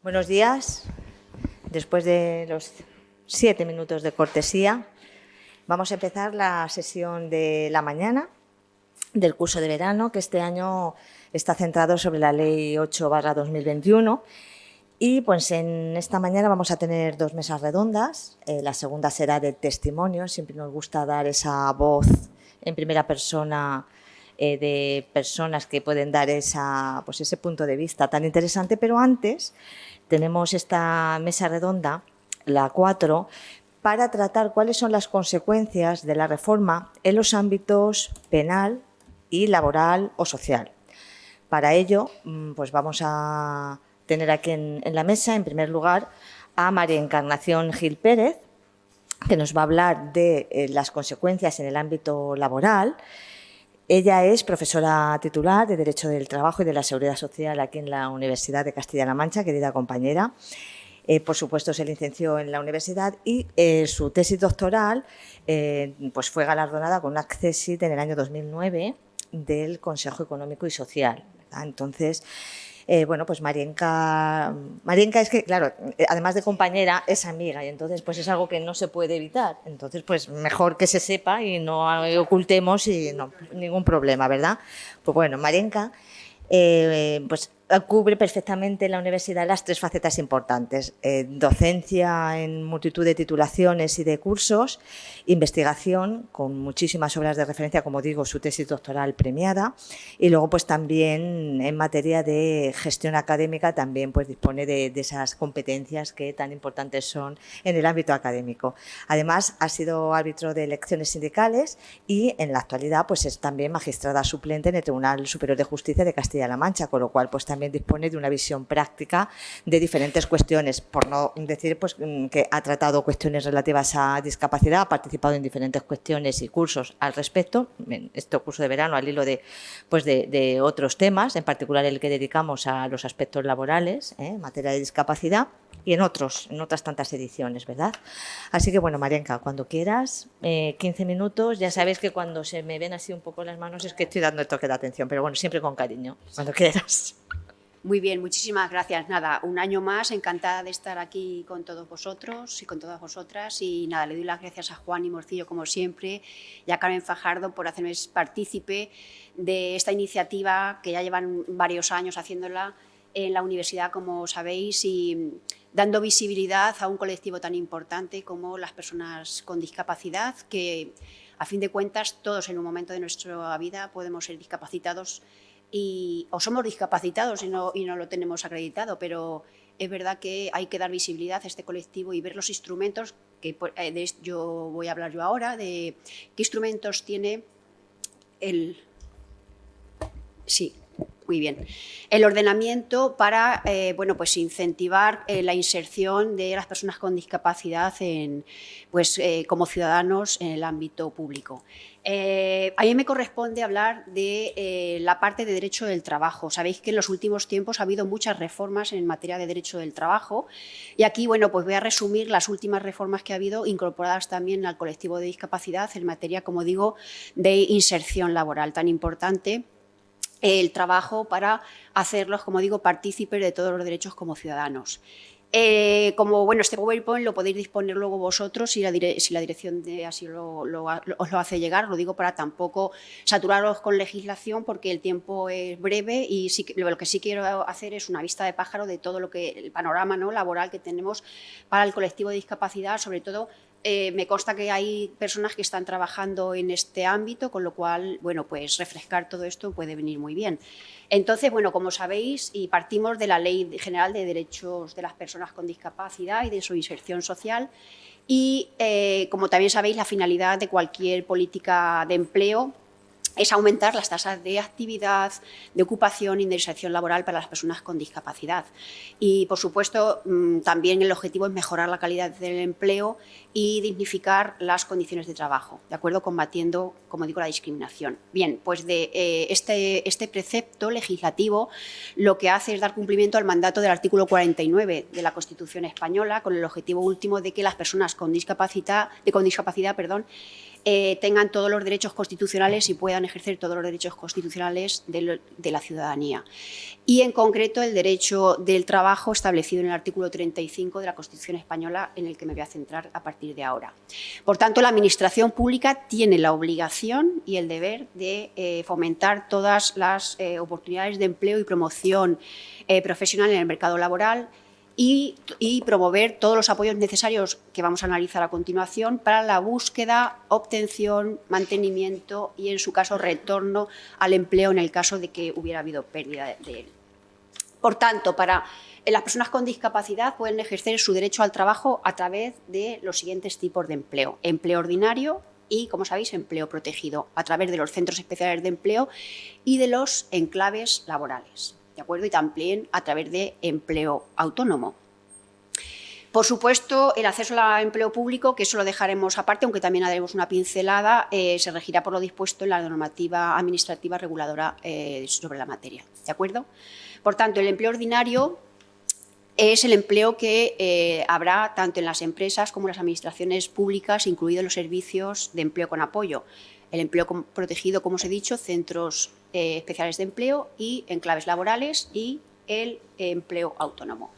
Buenos días. Después de los 7 minutos de cortesía, vamos a empezar la sesión de la mañana del curso de verano, que este año está centrado sobre la Ley 8/2021. Y pues en esta mañana vamos a tener 2 mesas redondas. La segunda será de testimonio. Siempre nos gusta dar esa voz en primera persona de personas que pueden dar ese punto de vista tan interesante. Pero antes tenemos esta mesa redonda, la 4, para tratar cuáles son las consecuencias de la reforma en los ámbitos penal y laboral o social. Para ello, pues vamos a tener aquí en la mesa, en primer lugar, a María Encarnación Gil Pérez, que nos va a hablar de las consecuencias en el ámbito laboral. Ella es profesora titular de Derecho del Trabajo y de la Seguridad Social aquí en la Universidad de Castilla-La Mancha, querida compañera. Por supuesto, se licenció en la universidad y su tesis doctoral pues fue galardonada con un accésit en el año 2009 del Consejo Económico y Social, ¿verdad? Entonces, bueno, pues Marienka es que, claro, además de compañera, es amiga y entonces pues es algo que no se puede evitar. Entonces, pues mejor que se sepa y no ocultemos y no, ningún problema, ¿verdad? Pues bueno, Marienka pues cubre perfectamente en la universidad las 3 facetas importantes: docencia en multitud de titulaciones y de cursos, investigación con muchísimas obras de referencia, como digo, su tesis doctoral premiada, y luego pues también en materia de gestión académica también pues dispone de esas competencias que tan importantes son en el ámbito académico. Además, ha sido árbitro de elecciones sindicales y en la actualidad pues es también magistrada suplente en el Tribunal Superior de Justicia de Castilla-La Mancha, con lo cual pues también dispone de una visión práctica de diferentes cuestiones, por no decir pues que ha tratado cuestiones relativas a discapacidad, ha participado en diferentes cuestiones y cursos al respecto, en este curso de verano al hilo de otros temas, en particular el que dedicamos a los aspectos laborales en materia de discapacidad y en otras tantas ediciones, ¿verdad? Así que bueno, Marienka, cuando quieras, 15 minutos, ya sabéis que cuando se me ven así un poco las manos es que estoy dando el toque de atención, pero bueno, siempre con cariño, cuando quieras. Muy bien, muchísimas gracias. Nada, un año más, encantada de estar aquí con todos vosotros y con todas vosotras. Y nada, le doy las gracias a Juan y Morcillo, como siempre, y a Carmen Fajardo por hacerme partícipe de esta iniciativa que ya llevan varios años haciéndola en la universidad, como sabéis, y dando visibilidad a un colectivo tan importante como las personas con discapacidad, que a fin de cuentas todos en un momento de nuestra vida podemos ser discapacitados o somos discapacitados y no lo tenemos acreditado, pero es verdad que hay que dar visibilidad a este colectivo y ver los instrumentos, que yo voy a hablar yo ahora, de qué instrumentos tiene muy bien. El ordenamiento para pues incentivar la inserción de las personas con discapacidad como ciudadanos en el ámbito público. A mí me corresponde hablar de la parte de derecho del trabajo. Sabéis que en los últimos tiempos ha habido muchas reformas en materia de derecho del trabajo y aquí pues voy a resumir las últimas reformas que ha habido, incorporadas también al colectivo de discapacidad en materia, como digo, de inserción laboral, tan importante el trabajo para hacerlos, como digo, partícipes de todos los derechos como ciudadanos. Este PowerPoint lo podéis disponer luego vosotros si la dirección así os lo hace llegar. Lo digo para tampoco saturaros con legislación, porque el tiempo es breve y lo que sí quiero hacer es una vista de pájaro de todo el panorama, ¿no?, laboral que tenemos para el colectivo de discapacidad. Sobre todo, me consta que hay personas que están trabajando en este ámbito, con lo cual, pues refrescar todo esto puede venir muy bien. Entonces, como sabéis, y partimos de la Ley General de Derechos de las Personas con Discapacidad y de su inserción social, y como también sabéis, la finalidad de cualquier política de empleo es aumentar las tasas de actividad, de ocupación y de inserción laboral para las personas con discapacidad. Y, por supuesto, también el objetivo es mejorar la calidad del empleo y dignificar las condiciones de trabajo, ¿de acuerdo? Combatiendo, como digo, la discriminación. Bien, pues de este precepto legislativo lo que hace es dar cumplimiento al mandato del artículo 49 de la Constitución española, con el objetivo último de que las personas con discapacidad, tengan todos los derechos constitucionales y puedan ejercer todos los derechos constitucionales de la ciudadanía. Y, en concreto, el derecho del trabajo establecido en el artículo 35 de la Constitución española, en el que me voy a centrar a partir de ahora. Por tanto, la Administración pública tiene la obligación y el deber de fomentar todas las oportunidades de empleo y promoción profesional en el mercado laboral, y promover todos los apoyos necesarios que vamos a analizar a continuación para la búsqueda, obtención, mantenimiento y, en su caso, retorno al empleo en el caso de que hubiera habido pérdida de él. Por tanto, las personas con discapacidad pueden ejercer su derecho al trabajo a través de los siguientes tipos de empleo: empleo ordinario y, como sabéis, empleo protegido, a través de los centros especiales de empleo y de los enclaves laborales, ¿de acuerdo? Y también a través de empleo autónomo. Por supuesto, el acceso al empleo público, que eso lo dejaremos aparte, aunque también haremos una pincelada, se regirá por lo dispuesto en la normativa administrativa reguladora sobre la materia, ¿de acuerdo? Por tanto, el empleo ordinario es el empleo que habrá tanto en las empresas como en las administraciones públicas, incluidos los servicios de empleo con apoyo. El empleo protegido, como os he dicho, centros especiales de empleo y enclaves laborales, y el empleo autónomo.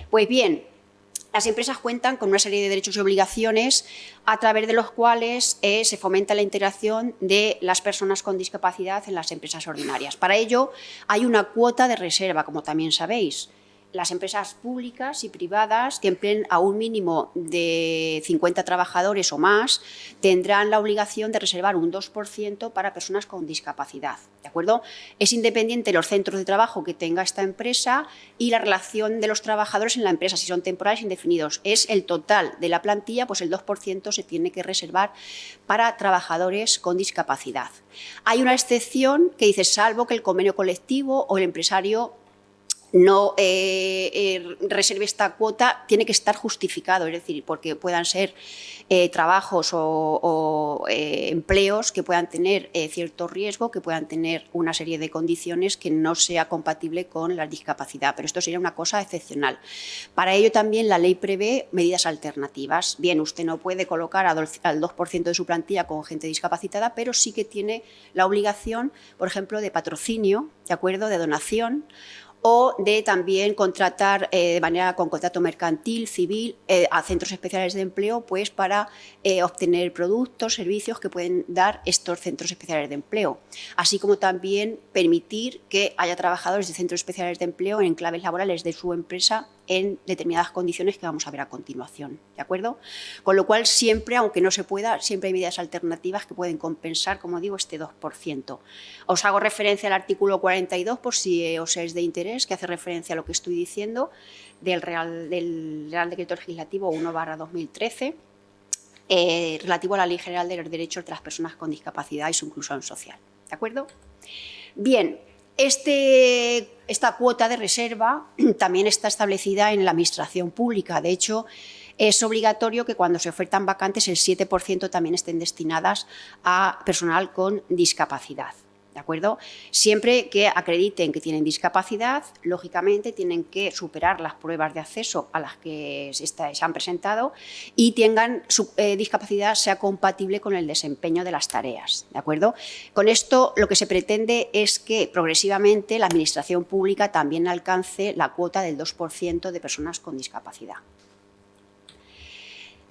Pues bien, las empresas cuentan con una serie de derechos y obligaciones a través de los cuales se fomenta la integración de las personas con discapacidad en las empresas ordinarias. Para ello hay una cuota de reserva, como también sabéis. Las empresas públicas y privadas que empleen a un mínimo de 50 trabajadores o más tendrán la obligación de reservar un 2% para personas con discapacidad, ¿de acuerdo? Es independiente los centros de trabajo que tenga esta empresa y la relación de los trabajadores en la empresa, si son temporales o indefinidos. Es el total de la plantilla, pues el 2% se tiene que reservar para trabajadores con discapacidad. Hay una excepción que dice: salvo que el convenio colectivo o el empresario no reserve esta cuota, tiene que estar justificado, es decir, porque puedan ser trabajos o empleos que puedan tener cierto riesgo, que puedan tener una serie de condiciones que no sea compatible con la discapacidad, pero esto sería una cosa excepcional. Para ello también la ley prevé medidas alternativas. Bien, usted no puede colocar al 2% de su plantilla con gente discapacitada, pero sí que tiene la obligación, por ejemplo, de patrocinio, ¿de acuerdo?, de donación, o de también contratar con contrato mercantil, civil, a centros especiales de empleo, pues para obtener productos, servicios que pueden dar estos centros especiales de empleo, así como también permitir que haya trabajadores de centros especiales de empleo en enclaves laborales de su empresa en determinadas condiciones que vamos a ver a continuación, ¿de acuerdo? Con lo cual, siempre, aunque no se pueda, siempre hay medidas alternativas que pueden compensar, como digo, este 2%. Os hago referencia al artículo 42, por si os es de interés, que hace referencia a lo que estoy diciendo, del Real Decreto Legislativo 1/2013, relativo a la Ley General de los Derechos de las Personas con Discapacidad y su inclusión social, ¿de acuerdo? Bien, esta cuota de reserva también está establecida en la Administración pública. De hecho, es obligatorio que cuando se ofertan vacantes el 7% también estén destinadas a personal con discapacidad, ¿de acuerdo? Siempre que acrediten que tienen discapacidad, lógicamente tienen que superar las pruebas de acceso a las que se han presentado y tengan su discapacidad sea compatible con el desempeño de las tareas, ¿de acuerdo? Con esto lo que se pretende es que progresivamente la Administración pública también alcance la cuota del 2% de personas con discapacidad.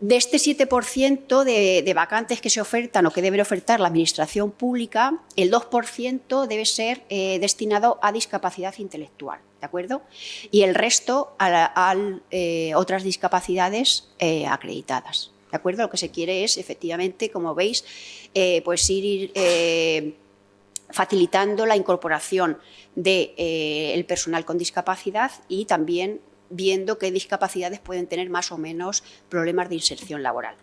De este 7% de vacantes que se ofertan o que debe ofertar la Administración pública, el 2% debe ser destinado a discapacidad intelectual, ¿de acuerdo? Y el resto a otras discapacidades acreditadas, ¿de acuerdo? Lo que se quiere es, efectivamente, como veis, pues ir facilitando la incorporación del personal con discapacidad y también viendo qué discapacidades pueden tener más o menos problemas de inserción laboral.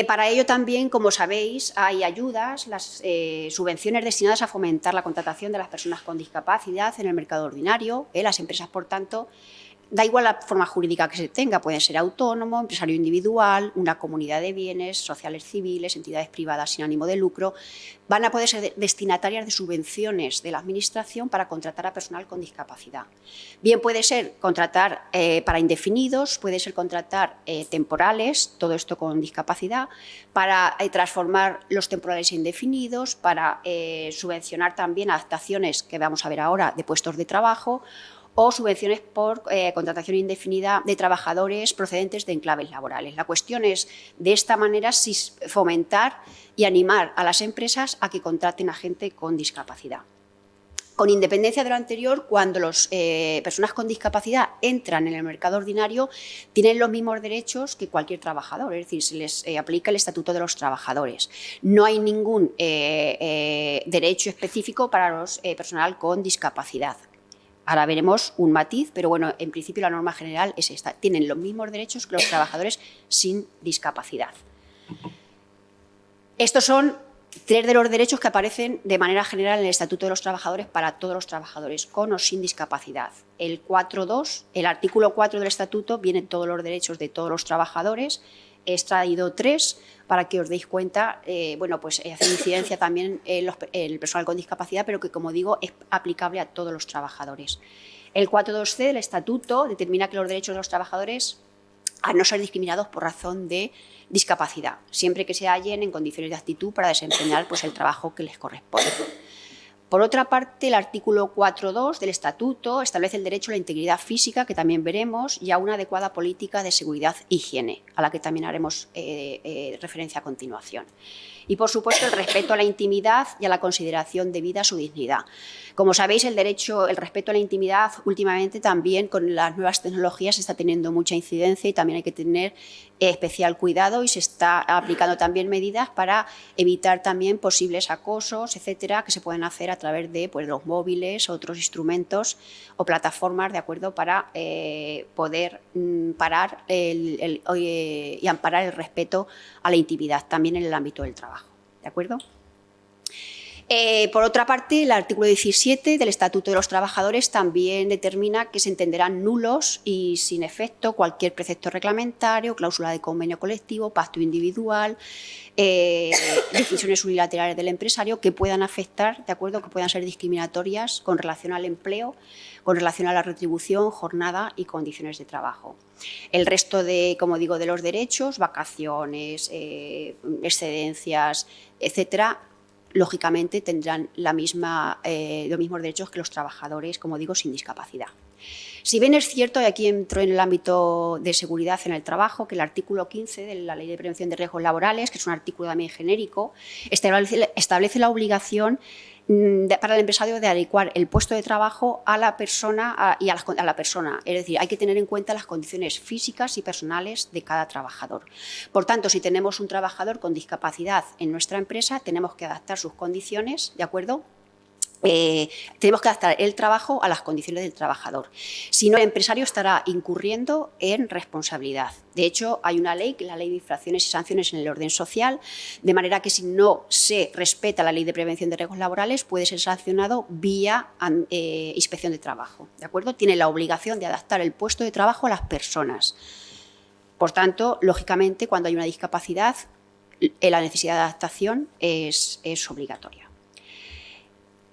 Para ello también, como sabéis, hay ayudas, las subvenciones destinadas a fomentar la contratación de las personas con discapacidad en el mercado ordinario. Las empresas, por tanto, da igual la forma jurídica que se tenga, pueden ser autónomo, empresario individual, una comunidad de bienes, sociales civiles, entidades privadas sin ánimo de lucro, van a poder ser destinatarias de subvenciones de la Administración para contratar a personal con discapacidad. Bien puede ser contratar para indefinidos, puede ser contratar temporales, todo esto con discapacidad, para transformar los temporales en indefinidos, para subvencionar también adaptaciones que vamos a ver ahora de puestos de trabajo, o subvenciones por contratación indefinida de trabajadores procedentes de enclaves laborales. La cuestión es, de esta manera, si fomentar y animar a las empresas a que contraten a gente con discapacidad. Con independencia de lo anterior, cuando las personas con discapacidad entran en el mercado ordinario, tienen los mismos derechos que cualquier trabajador, es decir, se les aplica el Estatuto de los Trabajadores. No hay ningún derecho específico para los personal con discapacidad. Ahora veremos un matiz, pero bueno, en principio la norma general es esta. Tienen los mismos derechos que los trabajadores sin discapacidad. Estos son 3 de los derechos que aparecen de manera general en el Estatuto de los Trabajadores para todos los trabajadores con o sin discapacidad. El 4.2, el artículo 4 del Estatuto, vienen todos los derechos de todos los trabajadores. He extraído 3 para que os deis cuenta, bueno, pues hace incidencia también en el personal con discapacidad, pero que, como digo, es aplicable a todos los trabajadores. El 4.2c del Estatuto determina que los derechos de los trabajadores a no ser discriminados por razón de discapacidad, siempre que se hallen en condiciones de aptitud para desempeñar pues, el trabajo que les corresponde. Por otra parte, el artículo 4.2 del Estatuto establece el derecho a la integridad física, que también veremos, y a una adecuada política de seguridad e higiene, a la que también haremos referencia a continuación. Y, por supuesto, el respeto a la intimidad y a la consideración debida a su dignidad. Como sabéis, el respeto a la intimidad últimamente también con las nuevas tecnologías está teniendo mucha incidencia y también hay que tener especial cuidado y se está aplicando también medidas para evitar también posibles acosos, etcétera, que se pueden hacer a través de pues, los móviles, otros instrumentos o plataformas, ¿de acuerdo?, para poder parar y amparar el respeto a la intimidad también en el ámbito del trabajo. ¿De acuerdo? Por otra parte, el artículo 17 del Estatuto de los Trabajadores también determina que se entenderán nulos y sin efecto cualquier precepto reglamentario, cláusula de convenio colectivo, pacto individual, decisiones unilaterales del empresario que puedan afectar, ¿de acuerdo?, que puedan ser discriminatorias con relación al empleo, con relación a la retribución, jornada y condiciones de trabajo. El resto de, como digo, de los derechos, vacaciones, excedencias, etcétera, lógicamente tendrán los mismos derechos que los trabajadores, como digo, sin discapacidad. Si bien es cierto, y aquí entro en el ámbito de seguridad en el trabajo, que el artículo 15 de la Ley de Prevención de Riesgos Laborales, que es un artículo también genérico, establece la obligación para el empresario de adecuar el puesto de trabajo a la persona a la persona. Es decir, hay que tener en cuenta las condiciones físicas y personales de cada trabajador. Por tanto, si tenemos un trabajador con discapacidad en nuestra empresa, tenemos que adaptar sus condiciones, ¿de acuerdo?, tenemos que adaptar el trabajo a las condiciones del trabajador. Si no, el empresario estará incurriendo en responsabilidad. De hecho, hay una ley, que es la Ley de Infracciones y Sanciones en el Orden Social, de manera que si no se respeta la Ley de Prevención de Riesgos Laborales, puede ser sancionado vía inspección de trabajo. ¿De acuerdo? Tiene la obligación de adaptar el puesto de trabajo a las personas. Por tanto, lógicamente, cuando hay una discapacidad, la necesidad de adaptación es obligatoria.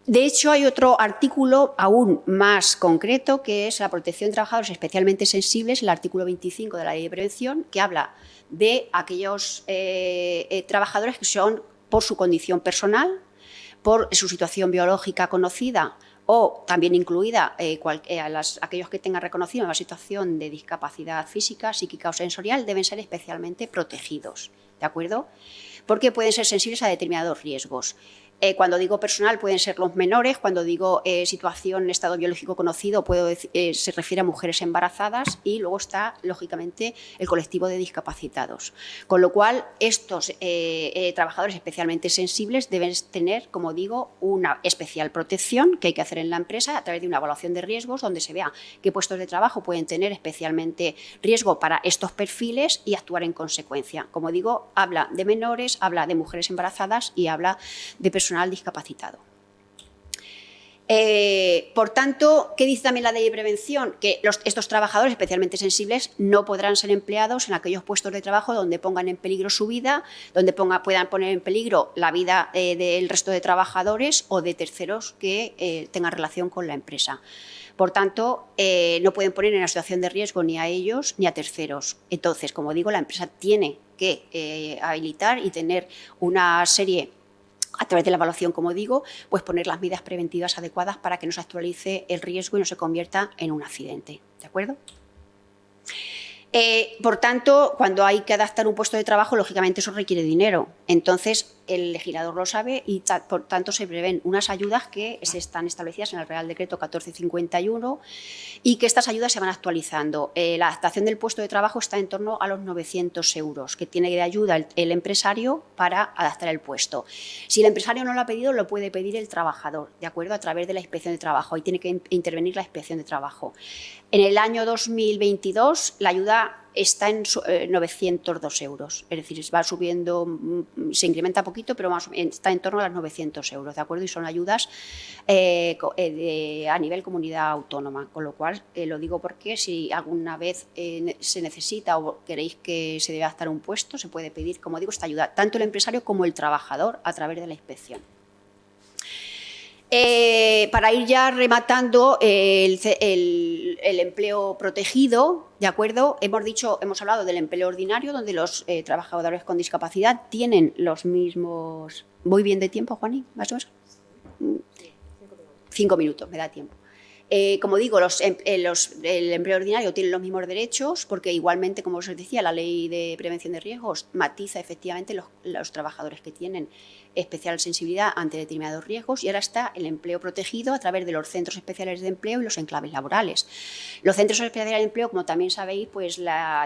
De hecho, hay otro artículo aún más concreto, que es la protección de trabajadores especialmente sensibles, el artículo 25 de la Ley de Prevención, que habla de aquellos trabajadores que son por su condición personal, por su situación biológica conocida o también incluida aquellos que tengan reconocido una situación de discapacidad física, psíquica o sensorial, deben ser especialmente protegidos, ¿de acuerdo?, porque pueden ser sensibles a determinados riesgos. Cuando digo personal pueden ser los menores, cuando digo situación, estado biológico conocido, se refiere a mujeres embarazadas y luego está, lógicamente, el colectivo de discapacitados. Con lo cual, estos trabajadores especialmente sensibles deben tener, como digo, una especial protección que hay que hacer en la empresa a través de una evaluación de riesgos donde se vea qué puestos de trabajo pueden tener especialmente riesgo para estos perfiles y actuar en consecuencia. Como digo, habla de menores, habla de mujeres embarazadas y habla de personal discapacitado. Por tanto, ¿qué dice también la ley de prevención? Que estos trabajadores especialmente sensibles no podrán ser empleados en aquellos puestos de trabajo donde pongan en peligro su vida, donde puedan poner en peligro la vida del resto de trabajadores o de terceros que tengan relación con la empresa. Por tanto, no pueden poner en una situación de riesgo ni a ellos ni a terceros. Entonces, como digo, la empresa tiene que habilitar y tener una serie, a través de la evaluación, como digo, pues poner las medidas preventivas adecuadas para que no se actualice el riesgo y no se convierta en un accidente. ¿De acuerdo? Por tanto, cuando hay que adaptar un puesto de trabajo, lógicamente eso requiere dinero. Entonces, el legislador lo sabe y, por tanto, se prevén unas ayudas que están establecidas en el Real Decreto 1451 y que estas ayudas se van actualizando. La adaptación del puesto de trabajo está en torno a los 900 euros, que tiene de ayuda el empresario para adaptar el puesto. Si el empresario no lo ha pedido, lo puede pedir el trabajador, ¿de acuerdo? A través de la inspección de trabajo. Ahí tiene que intervenir la inspección de trabajo. En el año 2022, la ayuda está en 902 euros, es decir, va subiendo, se incrementa poquito, pero está en torno a los 900 euros, ¿de acuerdo? Y son ayudas a nivel comunidad autónoma, con lo cual lo digo porque si alguna vez se necesita o queréis que se debe adaptar un puesto, se puede pedir, como digo, esta ayuda, tanto el empresario como el trabajador a través de la inspección. Para ir ya rematando el empleo protegido, ¿de acuerdo? Hemos hablado del empleo ordinario, donde los trabajadores con discapacidad tienen los mismos... ¿Voy bien de tiempo, Juaní? ¿Más o menos? 5 minutos, me da tiempo. Como digo, el empleo ordinario tiene los mismos derechos porque igualmente, como os decía, la Ley de Prevención de Riesgos matiza efectivamente los trabajadores que tienen especial sensibilidad ante determinados riesgos y ahora está el empleo protegido a través de los centros especiales de empleo y los enclaves laborales. Los centros especiales de empleo, como también sabéis, pues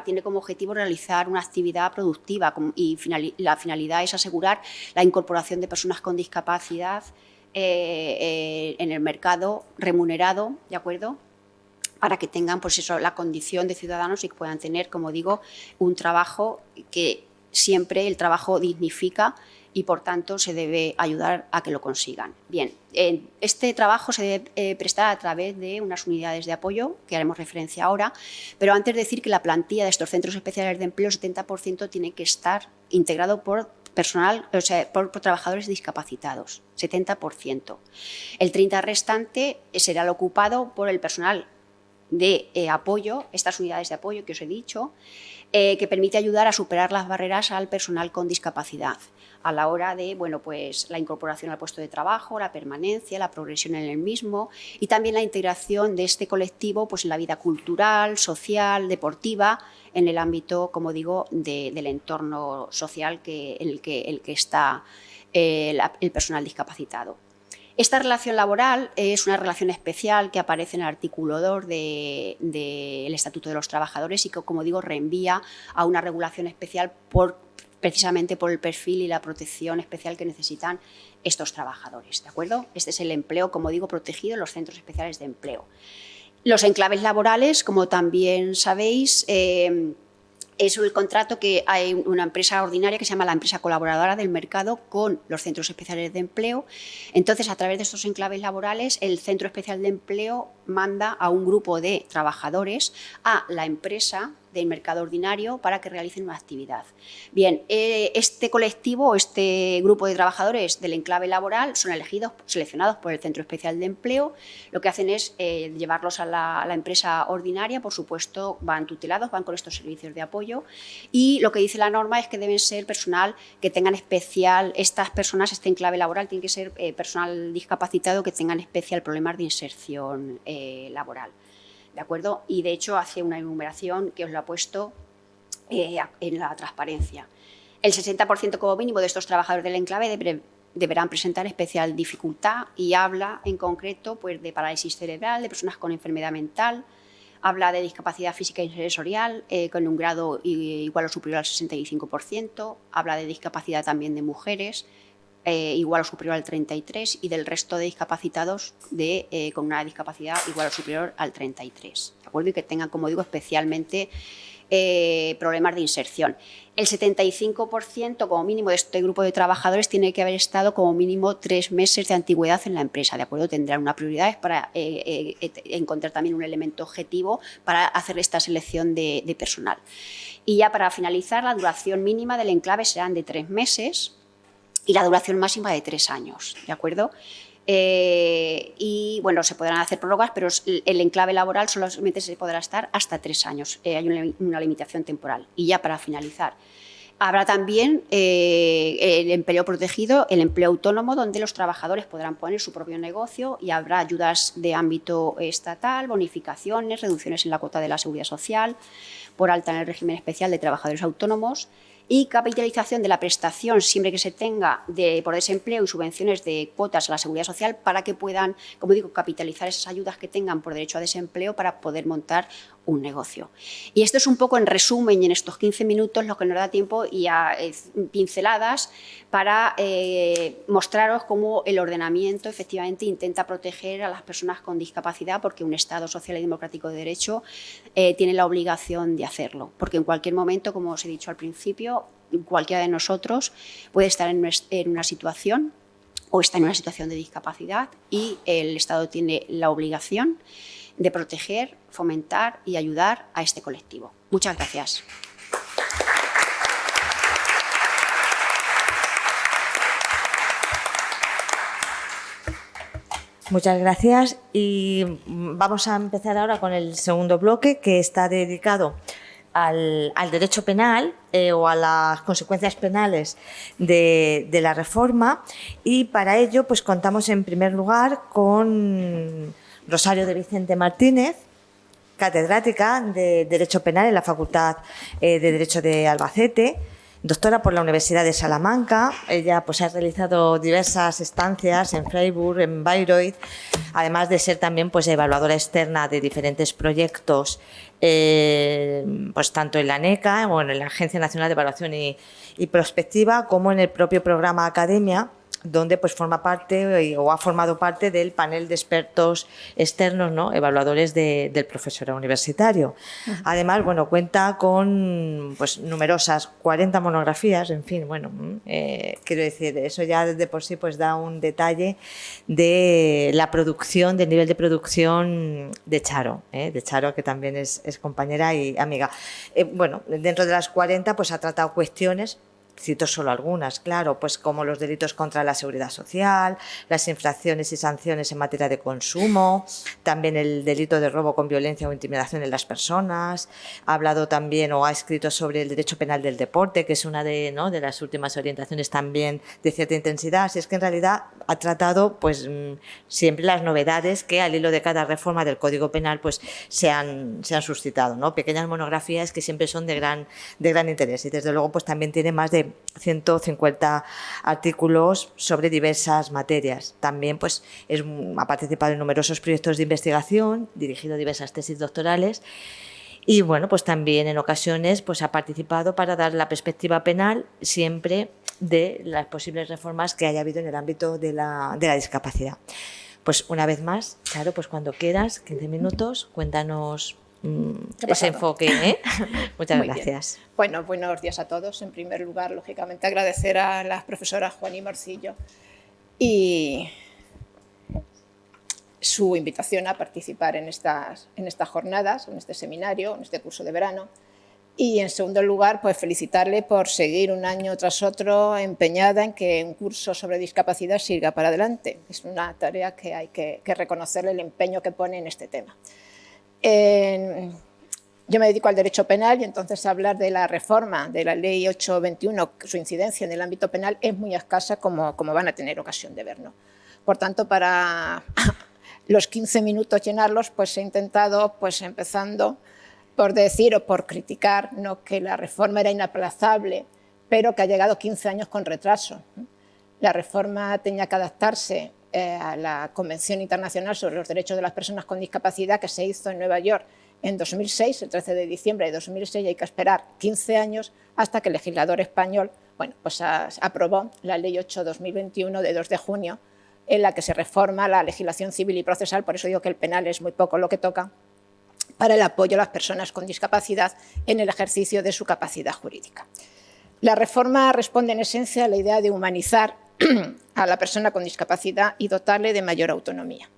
tiene como objetivo realizar una actividad productiva y la finalidad es asegurar la incorporación de personas con discapacidad en el mercado remunerado, ¿de acuerdo? Para que tengan, pues eso, la condición de ciudadanos y que puedan tener, como digo, un trabajo que siempre el trabajo dignifica y, por tanto, se debe ayudar a que lo consigan. Bien, este trabajo se debe prestar a través de unas unidades de apoyo, que haremos referencia ahora, pero antes de decir que la plantilla de estos centros especiales de empleo, el 70% tiene que estar integrado por personal, o sea, por trabajadores discapacitados, 70%. El 30% restante será el ocupado por el personal de apoyo, estas unidades de apoyo que os he dicho, que permite ayudar a superar las barreras al personal con discapacidad a la hora de, bueno, pues la incorporación al puesto de trabajo, la permanencia, la progresión en el mismo y también la integración de este colectivo pues en la vida cultural, social, deportiva, en el ámbito, como digo, del entorno social en el que está el personal discapacitado. Esta relación laboral es una relación especial que aparece en el artículo 2 del Estatuto de los Trabajadores y que, como digo, reenvía a una regulación especial precisamente por el perfil y la protección especial que necesitan estos trabajadores, ¿de acuerdo? Este es el empleo, como digo, protegido en los centros especiales de empleo. Los enclaves laborales, como también sabéis, es el contrato que hay una empresa ordinaria que se llama la empresa colaboradora del mercado con los centros especiales de empleo. Entonces, a través de estos enclaves laborales, el centro especial de empleo manda a un grupo de trabajadores a la empresa del mercado ordinario para que realicen una actividad. Bien, este colectivo, este grupo de trabajadores del enclave laboral son seleccionados por el Centro Especial de Empleo. Lo que hacen es llevarlos a la empresa ordinaria, por supuesto van tutelados, van con estos servicios de apoyo y lo que dice la norma es que deben ser personal que tengan especial, estas personas, este enclave laboral tiene que ser personal discapacitado que tengan especial problemas de inserción laboral. ¿De acuerdo? Y de hecho hace una enumeración que os lo ha puesto en la transparencia. El 60% como mínimo de estos trabajadores del enclave deberán presentar especial dificultad y habla en concreto pues, de parálisis cerebral, de personas con enfermedad mental, habla de discapacidad física y sensorial con un grado igual o superior al 65%, habla de discapacidad también de mujeres, igual o superior al 33%, y del resto de discapacitados con una discapacidad igual o superior al 33%, ¿de acuerdo? Y que tengan, como digo, especialmente problemas de inserción. El 75% como mínimo de este grupo de trabajadores tiene que haber estado como mínimo 3 meses de antigüedad en la empresa, ¿de acuerdo? Tendrán una prioridad para encontrar también un elemento objetivo para hacer esta selección de personal. Y ya para finalizar, la duración mínima del enclave serán de 3 meses y la duración máxima de 3 años, ¿de acuerdo? Y bueno, se podrán hacer prórrogas, pero el enclave laboral solamente se podrá estar hasta 3 años. Hay una limitación temporal. Y ya para finalizar, habrá también el empleo protegido, el empleo autónomo, donde los trabajadores podrán poner su propio negocio y habrá ayudas de ámbito estatal, bonificaciones, reducciones en la cuota de la seguridad social, por alta en el régimen especial de trabajadores autónomos, y capitalización de la prestación siempre que se tenga por desempleo y subvenciones de cuotas a la seguridad social para que puedan, como digo, capitalizar esas ayudas que tengan por derecho a desempleo para poder montar un negocio. Y esto es un poco en resumen y en estos 15 minutos lo que nos da tiempo y a pinceladas para mostraros cómo el ordenamiento efectivamente intenta proteger a las personas con discapacidad, porque un Estado social y democrático de derecho tiene la obligación de hacerlo, porque en cualquier momento, como os he dicho al principio, cualquiera de nosotros puede estar en una situación o está en una situación de discapacidad y el Estado tiene la obligación de proteger, fomentar y ayudar a este colectivo. Muchas gracias. Muchas gracias y vamos a empezar ahora con el segundo bloque, que está dedicado al derecho penal o a las consecuencias penales de la reforma, y para ello pues contamos en primer lugar con Rosario de Vicente Martínez, catedrática de Derecho Penal en la Facultad de Derecho de Albacete, doctora por la Universidad de Salamanca. Ella pues ha realizado diversas estancias en Freiburg, en Bayreuth, además de ser también pues evaluadora externa de diferentes proyectos, pues tanto en la ANECA, bueno, en la Agencia Nacional de Evaluación y Prospectiva, como en el propio programa Academia, donde pues forma parte o ha formado parte del panel de expertos externos, ¿no?, evaluadores del profesorado universitario. Además, bueno, cuenta con pues numerosas, 40 monografías, en fin, bueno, quiero decir, eso ya de por sí pues da un detalle de la producción, del nivel de producción de Charo, que también es compañera y amiga. Bueno, dentro de las 40 pues ha tratado cuestiones, cito solo algunas, claro, pues como los delitos contra la seguridad social, las infracciones y sanciones en materia de consumo, también el delito de robo con violencia o intimidación en las personas. Ha hablado también o ha escrito sobre el derecho penal del deporte, que es una de las últimas orientaciones también de cierta intensidad. Así es que en realidad ha tratado pues siempre las novedades que al hilo de cada reforma del Código Penal pues se han suscitado, ¿no? Pequeñas monografías que siempre son de gran interés, y desde luego pues también tiene más de 150 artículos sobre diversas materias. También pues ha participado en numerosos proyectos de investigación, dirigido diversas tesis doctorales, y bueno, pues también en ocasiones pues ha participado para dar la perspectiva penal siempre de las posibles reformas que haya habido en el ámbito de la discapacidad. Pues una vez más, Charo, pues cuando quieras, 15 minutos, cuéntanos ese enfoque, Muchas gracias. Bien. Bueno, buenos días a todos. En primer lugar, lógicamente, agradecer a las profesoras Juan y Morcillo y su invitación a participar en estas jornadas, en este seminario, en este curso de verano. Y en segundo lugar, pues felicitarle por seguir un año tras otro empeñada en que un curso sobre discapacidad siga para adelante. Es una tarea que hay que reconocerle el empeño que pone en este tema. Yo me dedico al derecho penal y entonces hablar de la reforma de la Ley 821, su incidencia en el ámbito penal, es muy escasa, como van a tener ocasión de ver, ¿no? Por tanto, para los 15 minutos llenarlos, pues he intentado, pues empezando por decir o por criticar, ¿no?, que la reforma era inaplazable, pero que ha llegado 15 años con retraso. la reforma tenía que adaptarse a la Convención Internacional sobre los Derechos de las Personas con Discapacidad, que se hizo en Nueva York en 2006, el 13 de diciembre de 2006, y hay que esperar 15 años hasta que el legislador español pues aprobó la Ley 8/2021 de 2 de junio, en la que se reforma la legislación civil y procesal. Por eso digo que el penal es muy poco lo que toca, para el apoyo a las personas con discapacidad en el ejercicio de su capacidad jurídica. La reforma responde en esencia a la idea de humanizar a la persona con discapacidad y dotarle de mayor autonomía.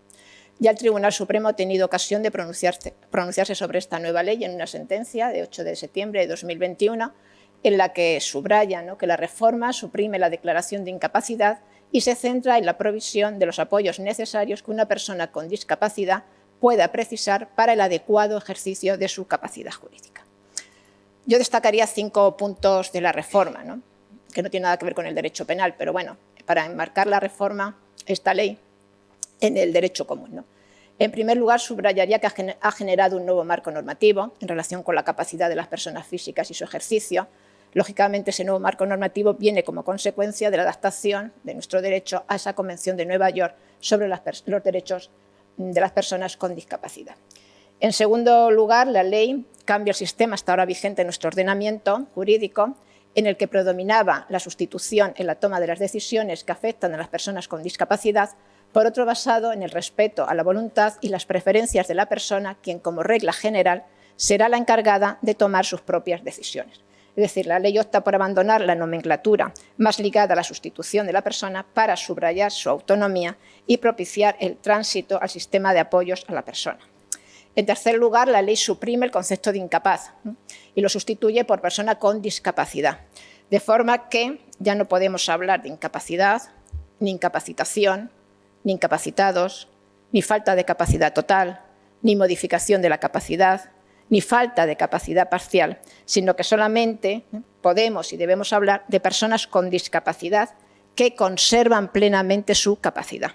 Ya el Tribunal Supremo ha tenido ocasión de pronunciarse sobre esta nueva ley en una sentencia de 8 de septiembre de 2021, en la que subraya, ¿no?, que la reforma suprime la declaración de incapacidad y se centra en la provisión de los apoyos necesarios que una persona con discapacidad pueda precisar para el adecuado ejercicio de su capacidad jurídica. Yo destacaría 5 puntos de la reforma, ¿no?, que no tienen nada que ver con el derecho penal, pero bueno, para enmarcar la reforma, esta ley, en el derecho común, ¿no? En primer lugar, subrayaría que ha generado un nuevo marco normativo en relación con la capacidad de las personas físicas y su ejercicio. Lógicamente, ese nuevo marco normativo viene como consecuencia de la adaptación de nuestro derecho a esa Convención de Nueva York sobre los derechos de las personas con discapacidad. En segundo lugar, la ley cambia el sistema hasta ahora vigente en nuestro ordenamiento jurídico, en el que predominaba la sustitución en la toma de las decisiones que afectan a las personas con discapacidad, por otro basado en el respeto a la voluntad y las preferencias de la persona, quien como regla general será la encargada de tomar sus propias decisiones. Es decir, la ley opta por abandonar la nomenclatura más ligada a la sustitución de la persona para subrayar su autonomía y propiciar el tránsito al sistema de apoyos a la persona. En tercer lugar, la ley suprime el concepto de incapaz y lo sustituye por persona con discapacidad, de forma que ya no podemos hablar de incapacidad, ni incapacitación, ni incapacitados, ni falta de capacidad total, ni modificación de la capacidad, ni falta de capacidad parcial, sino que solamente podemos y debemos hablar de personas con discapacidad que conservan plenamente su capacidad.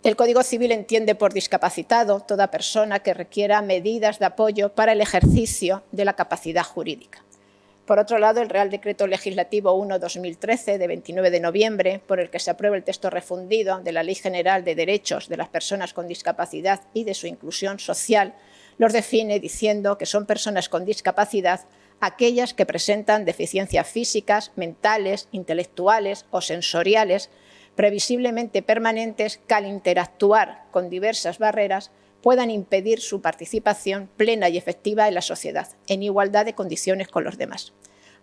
El Código Civil entiende por discapacitado toda persona que requiera medidas de apoyo para el ejercicio de la capacidad jurídica. Por otro lado, el Real Decreto Legislativo 1/2013, de 29 de noviembre, por el que se aprueba el texto refundido de la Ley General de Derechos de las Personas con Discapacidad y de su inclusión social, los define diciendo que son personas con discapacidad aquellas que presentan deficiencias físicas, mentales, intelectuales o sensoriales, previsiblemente permanentes, que al interactuar con diversas barreras puedan impedir su participación plena y efectiva en la sociedad, en igualdad de condiciones con los demás.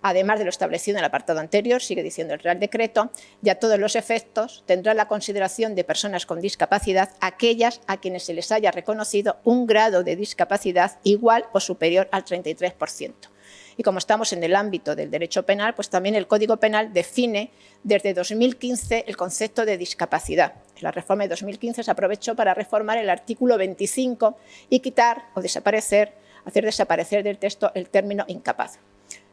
Además de lo establecido en el apartado anterior, sigue diciendo el Real Decreto, y a todos los efectos tendrá la consideración de personas con discapacidad aquellas a quienes se les haya reconocido un grado de discapacidad igual o superior al 33%. Y como estamos en el ámbito del derecho penal, pues también el Código Penal define desde 2015 el concepto de discapacidad. En la reforma de 2015 se aprovechó para reformar el artículo 25 y quitar o hacer desaparecer del texto el término incapaz.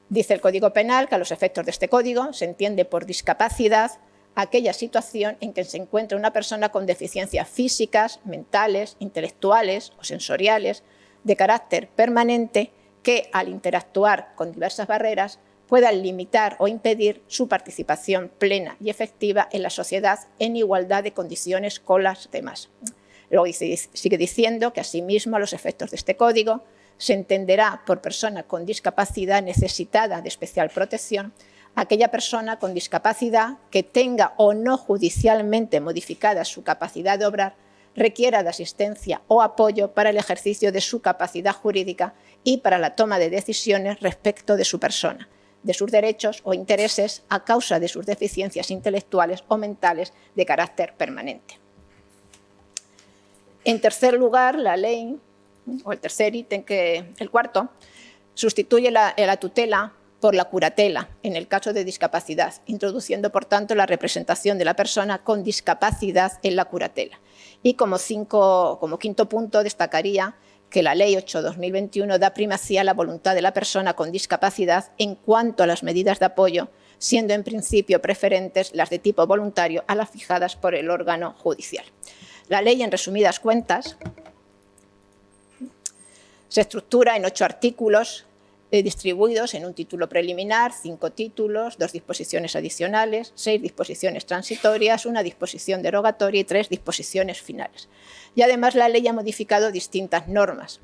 Dice el Código Penal que a los efectos de este código se entiende por discapacidad aquella situación en que se encuentra una persona con deficiencias físicas, mentales, intelectuales o sensoriales de carácter permanente que, al interactuar con diversas barreras, puedan limitar o impedir su participación plena y efectiva en la sociedad en igualdad de condiciones con las demás. Luego sigue diciendo que, asimismo, a los efectos de este código, se entenderá por persona con discapacidad necesitada de especial protección aquella persona con discapacidad que tenga o no judicialmente modificada su capacidad de obrar, requiera de asistencia o apoyo para el ejercicio de su capacidad jurídica y para la toma de decisiones respecto de su persona, de sus derechos o intereses a causa de sus deficiencias intelectuales o mentales de carácter permanente. En tercer lugar, la ley, o el tercer ítem, el cuarto, sustituye la tutela por la curatela en el caso de discapacidad, introduciendo, por tanto, la representación de la persona con discapacidad en la curatela. Y como quinto punto, destacaría que la Ley 8/2021 da primacía a la voluntad de la persona con discapacidad en cuanto a las medidas de apoyo, siendo en principio preferentes las de tipo voluntario a las fijadas por el órgano judicial. La ley, en resumidas cuentas, se estructura en 8 artículos distribuidos en un título preliminar, 5 títulos, 2 disposiciones adicionales, 6 disposiciones transitorias, 1 disposición derogatoria y 3 disposiciones finales. Y además la ley ha modificado distintas normas.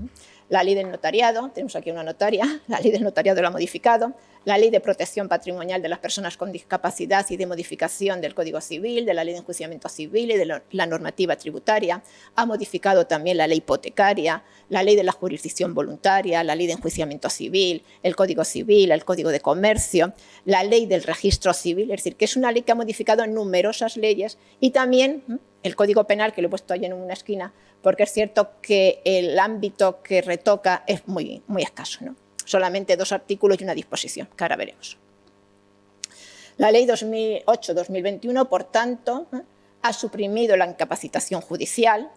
La ley del notariado, tenemos aquí una notaria, la ley del notariado la ha modificado, la ley de protección patrimonial de las personas con discapacidad y de modificación del Código Civil, de la ley de enjuiciamiento civil y de la normativa tributaria, ha modificado también la ley hipotecaria, la ley de la jurisdicción voluntaria, la ley de enjuiciamiento civil, el Código Civil, el Código de Comercio, la ley del registro civil, es decir, que es una ley que ha modificado numerosas leyes y también el Código Penal, que lo he puesto ahí en una esquina, porque es cierto que el ámbito que retoca es muy escaso, ¿no? Solamente 2 artículos y una disposición, que ahora veremos. La Ley 2008-2021, por tanto, ha suprimido la incapacitación judicial,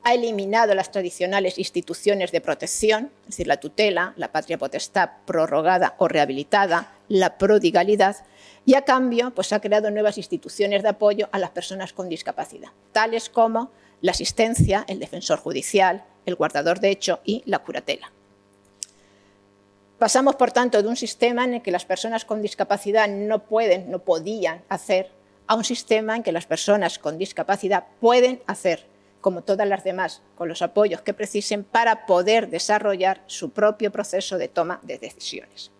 ha eliminado las tradicionales instituciones de protección, es decir, la tutela, la patria potestad prorrogada o rehabilitada, la prodigalidad, y a cambio pues, ha creado nuevas instituciones de apoyo a las personas con discapacidad, tales como la asistencia, el defensor judicial, el guardador de hecho y la curatela. Pasamos, por tanto, de un sistema en el que las personas con discapacidad no podían hacer, a un sistema en que las personas con discapacidad pueden hacer, como todas las demás, con los apoyos que precisen para poder desarrollar su propio proceso de toma de decisiones.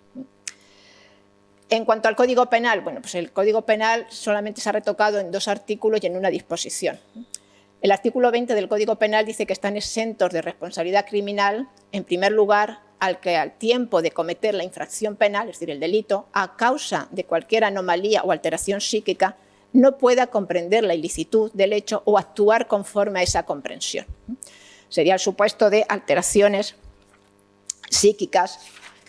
En cuanto al Código Penal, bueno, pues el Código Penal solamente se ha retocado en 2 artículos y en una disposición. El artículo 20 del Código Penal dice que están exentos de responsabilidad criminal, en primer lugar, al que al tiempo de cometer la infracción penal, es decir, el delito, a causa de cualquier anomalía o alteración psíquica, no pueda comprender la ilicitud del hecho o actuar conforme a esa comprensión. Sería el supuesto de alteraciones psíquicas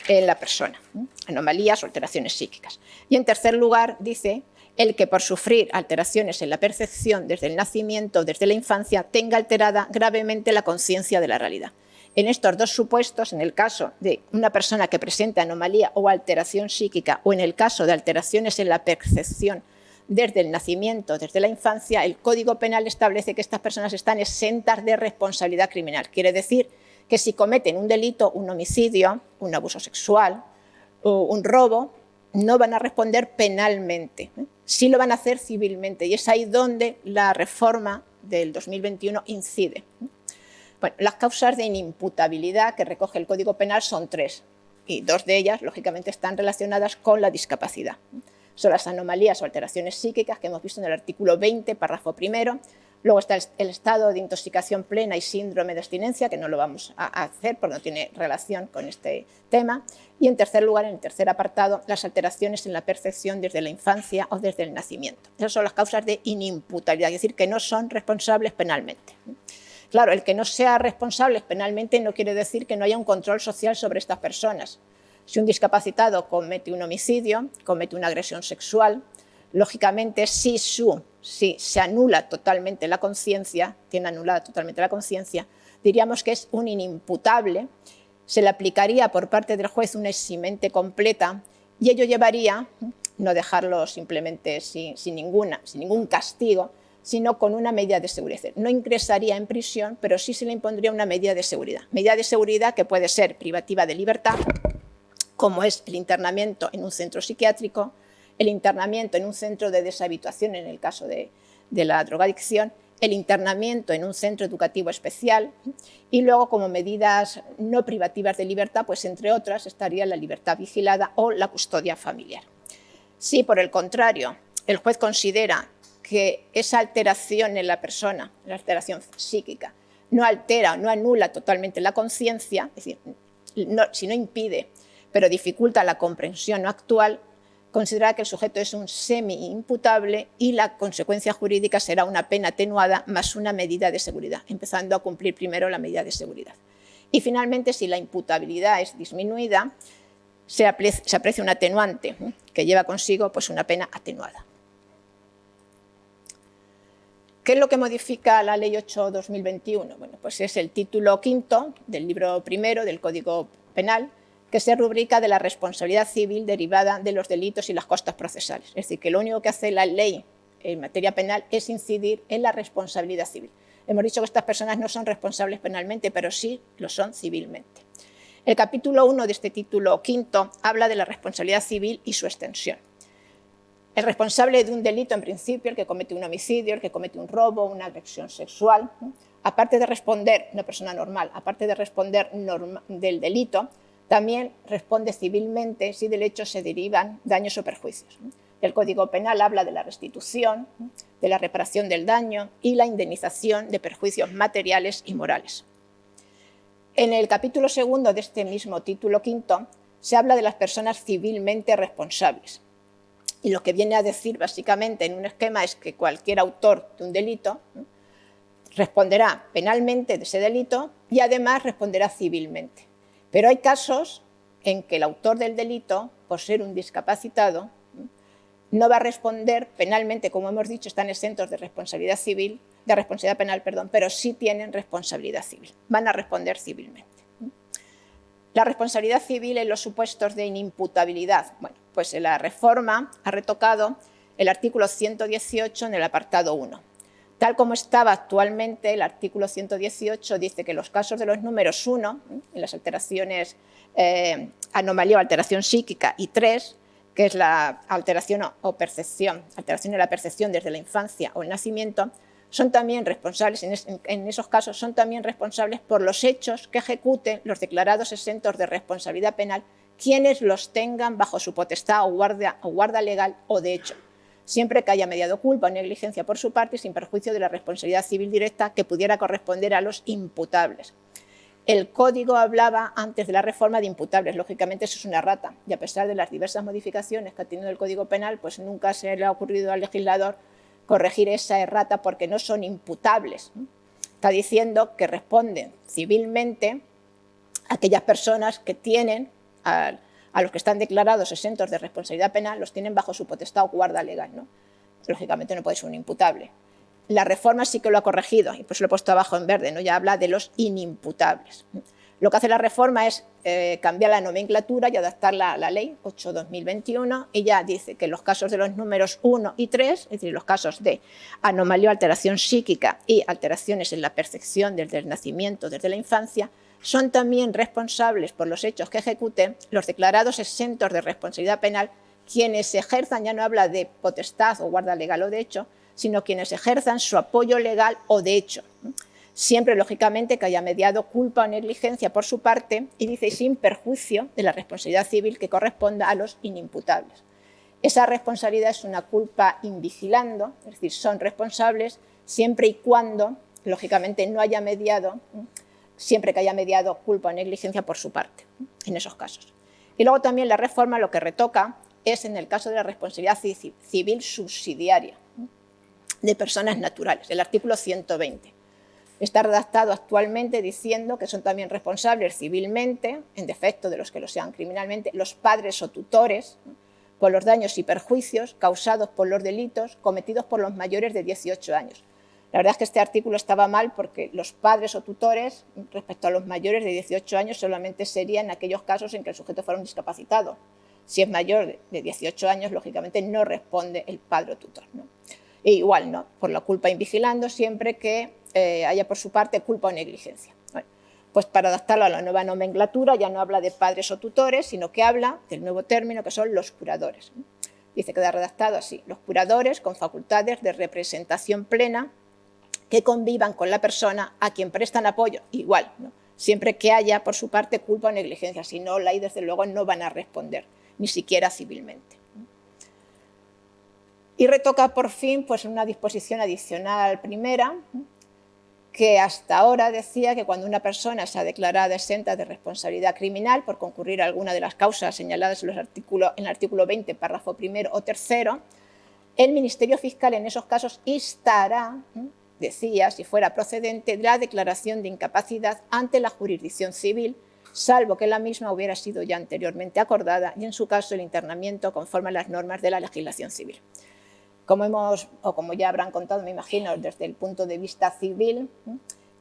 en la persona, anomalías o alteraciones psíquicas. Y en tercer lugar, dice el que por sufrir alteraciones en la percepción desde el nacimiento o desde la infancia tenga alterada gravemente la conciencia de la realidad. En estos 2 supuestos, en el caso de una persona que presenta anomalía o alteración psíquica o en el caso de alteraciones en la percepción desde el nacimiento, desde la infancia, el Código Penal establece que estas personas están exentas de responsabilidad criminal. Quiere decir que si cometen un delito, un homicidio, un abuso sexual o un robo, no van a responder penalmente, sí lo van a hacer civilmente, y es ahí donde la reforma del 2021 incide. Bueno, las causas de inimputabilidad que recoge el Código Penal son 3, y 2 de ellas, lógicamente, están relacionadas con la discapacidad. Son las anomalías o alteraciones psíquicas que hemos visto en el artículo 20, párrafo primero. Luego está el estado de intoxicación plena y síndrome de abstinencia, que no lo vamos a hacer porque no tiene relación con este tema. Y en tercer lugar, en el tercer apartado, las alteraciones en la percepción desde la infancia o desde el nacimiento. Esas son las causas de inimputabilidad, es decir, que no son responsables penalmente. Claro, el que no sea responsable penalmente no quiere decir que no haya un control social sobre estas personas. Si un discapacitado comete un homicidio, comete una agresión sexual, lógicamente si se anula totalmente la conciencia, tiene anulada totalmente la conciencia, diríamos que es un inimputable, se le aplicaría por parte del juez una eximente completa y ello llevaría, no dejarlo simplemente sin ningún castigo, sino con una medida de seguridad. No ingresaría en prisión, pero sí se le impondría una medida de seguridad. Medida de seguridad que puede ser privativa de libertad, como es el internamiento en un centro psiquiátrico, el internamiento en un centro de deshabituación en el caso de la drogadicción, el internamiento en un centro educativo especial y luego como medidas no privativas de libertad, pues entre otras estaría la libertad vigilada o la custodia familiar. Si por el contrario el juez considera que esa alteración en la persona, la alteración psíquica, no altera o no anula totalmente la conciencia, es decir, si no impide, pero dificulta la comprensión actual, considera que el sujeto es un semi-imputable y la consecuencia jurídica será una pena atenuada más una medida de seguridad, empezando a cumplir primero la medida de seguridad. Y finalmente, si la imputabilidad es disminuida, se aprecia un atenuante que lleva consigo pues, una pena atenuada. ¿Qué es lo que modifica la Ley 8/2021? Bueno, pues es el título quinto del libro primero del Código Penal, que se rubrica de la responsabilidad civil derivada de los delitos y las costas procesales. Es decir, que lo único que hace la ley en materia penal es incidir en la responsabilidad civil. Hemos dicho que estas personas no son responsables penalmente, pero sí lo son civilmente. El capítulo 1 de este título quinto habla de la responsabilidad civil y su extensión. El responsable de un delito, en principio, el que comete un homicidio, el que comete un robo, una agresión sexual, aparte de responder, una persona normal, aparte de responder del delito, también responde civilmente si del hecho se derivan daños o perjuicios. El Código Penal habla de la restitución, de la reparación del daño y la indemnización de perjuicios materiales y morales. En el capítulo segundo de este mismo título quinto se habla de las personas civilmente responsables. Y lo que viene a decir básicamente en un esquema es que cualquier autor de un delito responderá penalmente de ese delito y además responderá civilmente. Pero hay casos en que el autor del delito, por ser un discapacitado, no va a responder penalmente, como hemos dicho, están exentos de responsabilidad civil, de responsabilidad penal, perdón, pero sí tienen responsabilidad civil, van a responder civilmente. La responsabilidad civil en los supuestos de inimputabilidad. Bueno, pues la reforma ha retocado el artículo 118 en el apartado 1. Tal como estaba actualmente, el artículo 118 dice que en los casos de los números 1, en las alteraciones, anomalía o alteración psíquica, y 3, que es la alteración o percepción, alteración de la percepción desde la infancia o el nacimiento, son también responsables, en esos casos, son también responsables por los hechos que ejecuten los declarados exentos de responsabilidad penal, quienes los tengan bajo su potestad o guarda legal o de hecho, siempre que haya mediado culpa o negligencia por su parte y sin perjuicio de la responsabilidad civil directa que pudiera corresponder a los imputables. El Código hablaba antes de la reforma de imputables, lógicamente eso es una errata, y a pesar de las diversas modificaciones que ha tenido el Código Penal, pues nunca se le ha ocurrido al legislador corregir esa errata porque no son imputables. Está diciendo que responden civilmente aquellas personas que tienen, a los que están declarados exentos de responsabilidad penal, los tienen bajo su potestad o guarda legal, ¿no? Lógicamente no puede ser un imputable. La reforma sí que lo ha corregido, y pues lo he puesto abajo en verde, ¿no? Ya habla de los inimputables. Lo que hace la reforma es cambiar la nomenclatura y adaptarla a la ley 8/2021 y ya dice que en los casos de los números 1 y 3, es decir, los casos de anomalía o alteración psíquica y alteraciones en la percepción desde el nacimiento, desde la infancia, son también responsables por los hechos que ejecuten los declarados exentos de responsabilidad penal, quienes ejerzan, ya no habla de potestad o guarda legal o de hecho, sino quienes ejerzan su apoyo legal o de hecho. Siempre, lógicamente, que haya mediado culpa o negligencia por su parte y dice sin perjuicio de la responsabilidad civil que corresponda a los inimputables. Esa responsabilidad es una culpa invigilando, es decir, son responsables siempre y cuando, lógicamente, no haya mediado, siempre que haya mediado culpa o negligencia por su parte, en esos casos. Y luego también la reforma lo que retoca es en el caso de la responsabilidad civil subsidiaria de personas naturales, el artículo 120. Está redactado actualmente diciendo que son también responsables civilmente, en defecto de los que lo sean criminalmente, los padres o tutores por los daños y perjuicios causados por los delitos cometidos por los mayores de 18 años. La verdad es que este artículo estaba mal porque los padres o tutores respecto a los mayores de 18 años solamente serían en aquellos casos en que el sujeto fuera un discapacitado. Si es mayor de 18 años, lógicamente no responde el padre o tutor, ¿no? E igual, ¿no? Por la culpa invigilando siempre que haya por su parte culpa o negligencia. Bueno, pues para adaptarlo a la nueva nomenclatura ya no habla de padres o tutores, sino que habla del nuevo término que son los curadores. Dice que queda redactado así: los curadores con facultades de representación plena que convivan con la persona a quien prestan apoyo, igual, ¿no? Siempre que haya por su parte culpa o negligencia, si no, la ley desde luego no van a responder, ni siquiera civilmente. Y retoca por fin pues, una disposición adicional primera, que hasta ahora decía que cuando una persona sea declarada exenta de responsabilidad criminal por concurrir a alguna de las causas señaladas en el artículo 20, párrafo primero o tercero, el Ministerio Fiscal en esos casos instará, decía, si fuera procedente, la declaración de incapacidad ante la jurisdicción civil, salvo que la misma hubiera sido ya anteriormente acordada y en su caso el internamiento conforme a las normas de la legislación civil. Como ya habrán contado, me imagino, desde el punto de vista civil,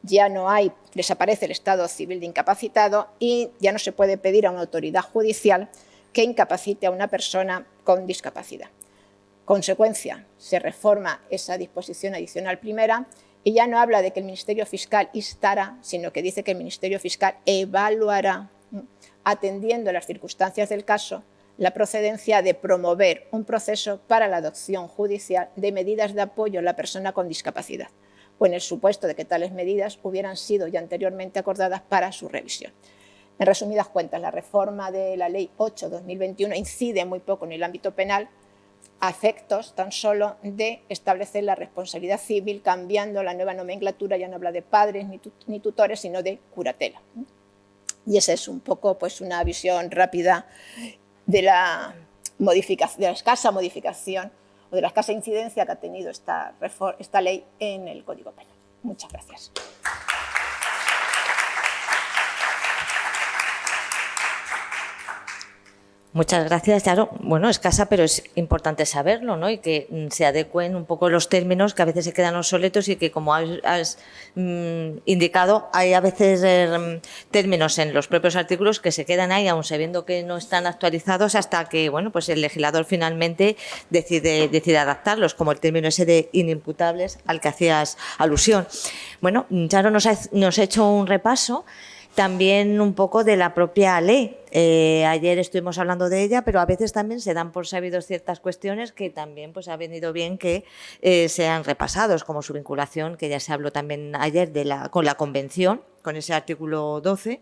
ya no desaparece el estado civil de incapacitado y ya no se puede pedir a una autoridad judicial que incapacite a una persona con discapacidad. Consecuencia, se reforma esa disposición adicional primera y ya no habla de que el Ministerio Fiscal instará, sino que dice que el Ministerio Fiscal evaluará atendiendo las circunstancias del caso, la procedencia de promover un proceso para la adopción judicial de medidas de apoyo a la persona con discapacidad, o en el supuesto de que tales medidas hubieran sido ya anteriormente acordadas para su revisión. En resumidas cuentas, la reforma de la Ley 8/2021 incide muy poco en el ámbito penal, a efectos tan solo de establecer la responsabilidad civil, cambiando la nueva nomenclatura, ya no habla de padres ni tutores, sino de curatela. Y esa es un poco pues, una visión rápida de la escasa modificación o de la escasa incidencia que ha tenido esta ley en el Código Penal. Muchas gracias. Muchas gracias, Charo. Bueno, escasa, pero es importante saberlo, ¿no? Y que se adecuen un poco los términos que a veces se quedan obsoletos y que, como has indicado, hay a veces términos en los propios artículos que se quedan ahí, aun sabiendo que no están actualizados, hasta que, bueno, pues el legislador finalmente decide adaptarlos, como el término ese de inimputables al que hacías alusión. Bueno, Charo nos ha hecho un repaso también un poco de la propia ley. Ayer estuvimos hablando de ella, pero a veces también se dan por sabidos ciertas cuestiones que también pues ha venido bien que sean repasados, como su vinculación, que ya se habló también ayer con la Convención, con ese artículo 12,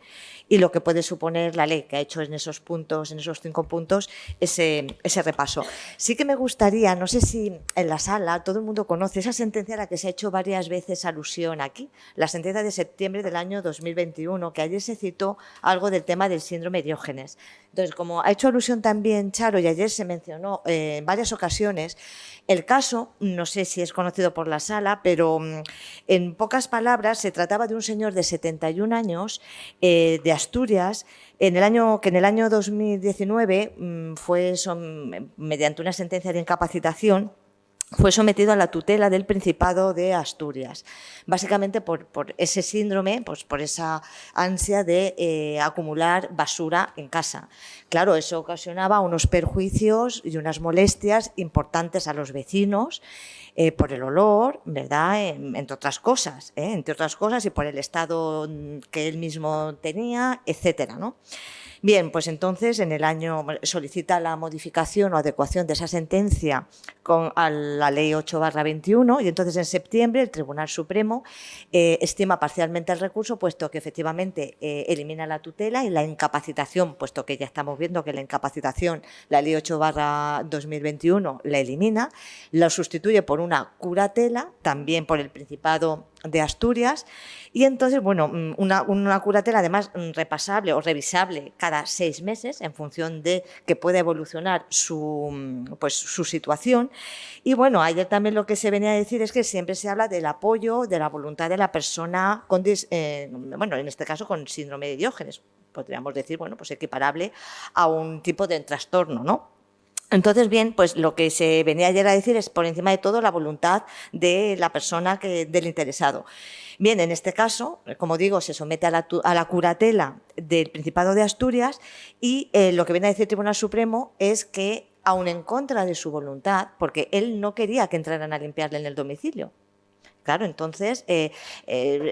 y lo que puede suponer la ley, que ha hecho en esos 5 puntos, ese repaso. Sí que me gustaría, no sé si en la sala todo el mundo conoce esa sentencia a la que se ha hecho varias veces alusión aquí, la sentencia de septiembre del año 2021, que ayer se citó algo del tema del síndrome de Diógenes. Entonces, como ha hecho alusión también Charo, y ayer se mencionó en varias ocasiones, el caso, no sé si es conocido por la sala, pero en pocas palabras se trataba de un señor de 71 años de Asturias, que en el año 2019 fue mediante una sentencia de incapacitación, fue sometido a la tutela del Principado de Asturias, básicamente por ese síndrome, pues por esa ansia de acumular basura en casa. Claro, eso ocasionaba unos perjuicios y unas molestias importantes a los vecinos por el olor, ¿verdad? Entre otras cosas, y por el estado que él mismo tenía, etcétera, ¿no? Bien, pues entonces en el año solicita la modificación o adecuación de esa sentencia a la Ley 8/21 y entonces en septiembre el Tribunal Supremo estima parcialmente el recurso, puesto que efectivamente elimina la tutela y la incapacitación, puesto que ya estamos viendo que la incapacitación, la Ley 8/2021 la elimina, la sustituye por una curatela, también por el Principado de Asturias, y entonces, bueno, una curatela además repasable o revisable cada 6 meses en función de que pueda evolucionar su situación. Y bueno, ayer también lo que se venía a decir es que siempre se habla del apoyo, de la voluntad de la persona en este caso con síndrome de Diógenes, podríamos decir, bueno, pues equiparable a un tipo de trastorno, ¿no? Entonces, bien, pues lo que se venía ayer a decir es, por encima de todo, la voluntad de la persona, del interesado. Bien, en este caso, como digo, se somete a la curatela del Principado de Asturias y lo que viene a decir el Tribunal Supremo es que, aun en contra de su voluntad, porque él no quería que entraran a limpiarle en el domicilio. Claro, entonces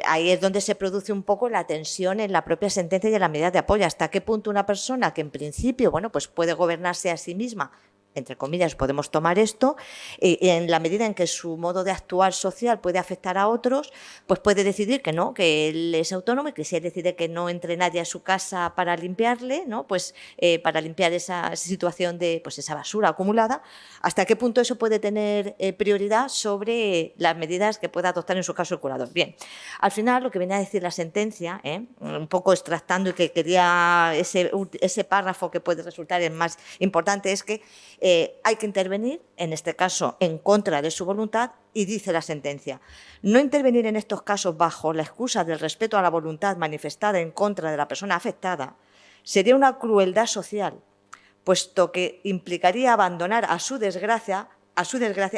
ahí es donde se produce un poco la tensión en la propia sentencia y en la medida de apoyo. ¿Hasta qué punto una persona que en principio, bueno, pues puede gobernarse a sí misma, entre comillas, podemos tomar esto, en la medida en que su modo de actuar social puede afectar a otros, pues puede decidir que no, que él es autónomo y que si él decide que no entre nadie a su casa para limpiarle, ¿no? Pues para limpiar esa situación de pues esa basura acumulada, ¿hasta qué punto eso puede tener prioridad sobre las medidas que pueda adoptar en su caso el curador? Bien, al final lo que viene a decir la sentencia, un poco extractando y que quería ese párrafo que puede resultar el más importante, es que hay que intervenir, en este caso en contra de su voluntad, y dice la sentencia: no intervenir en estos casos bajo la excusa del respeto a la voluntad manifestada en contra de la persona afectada sería una crueldad social, puesto que implicaría abandonar a su desgracia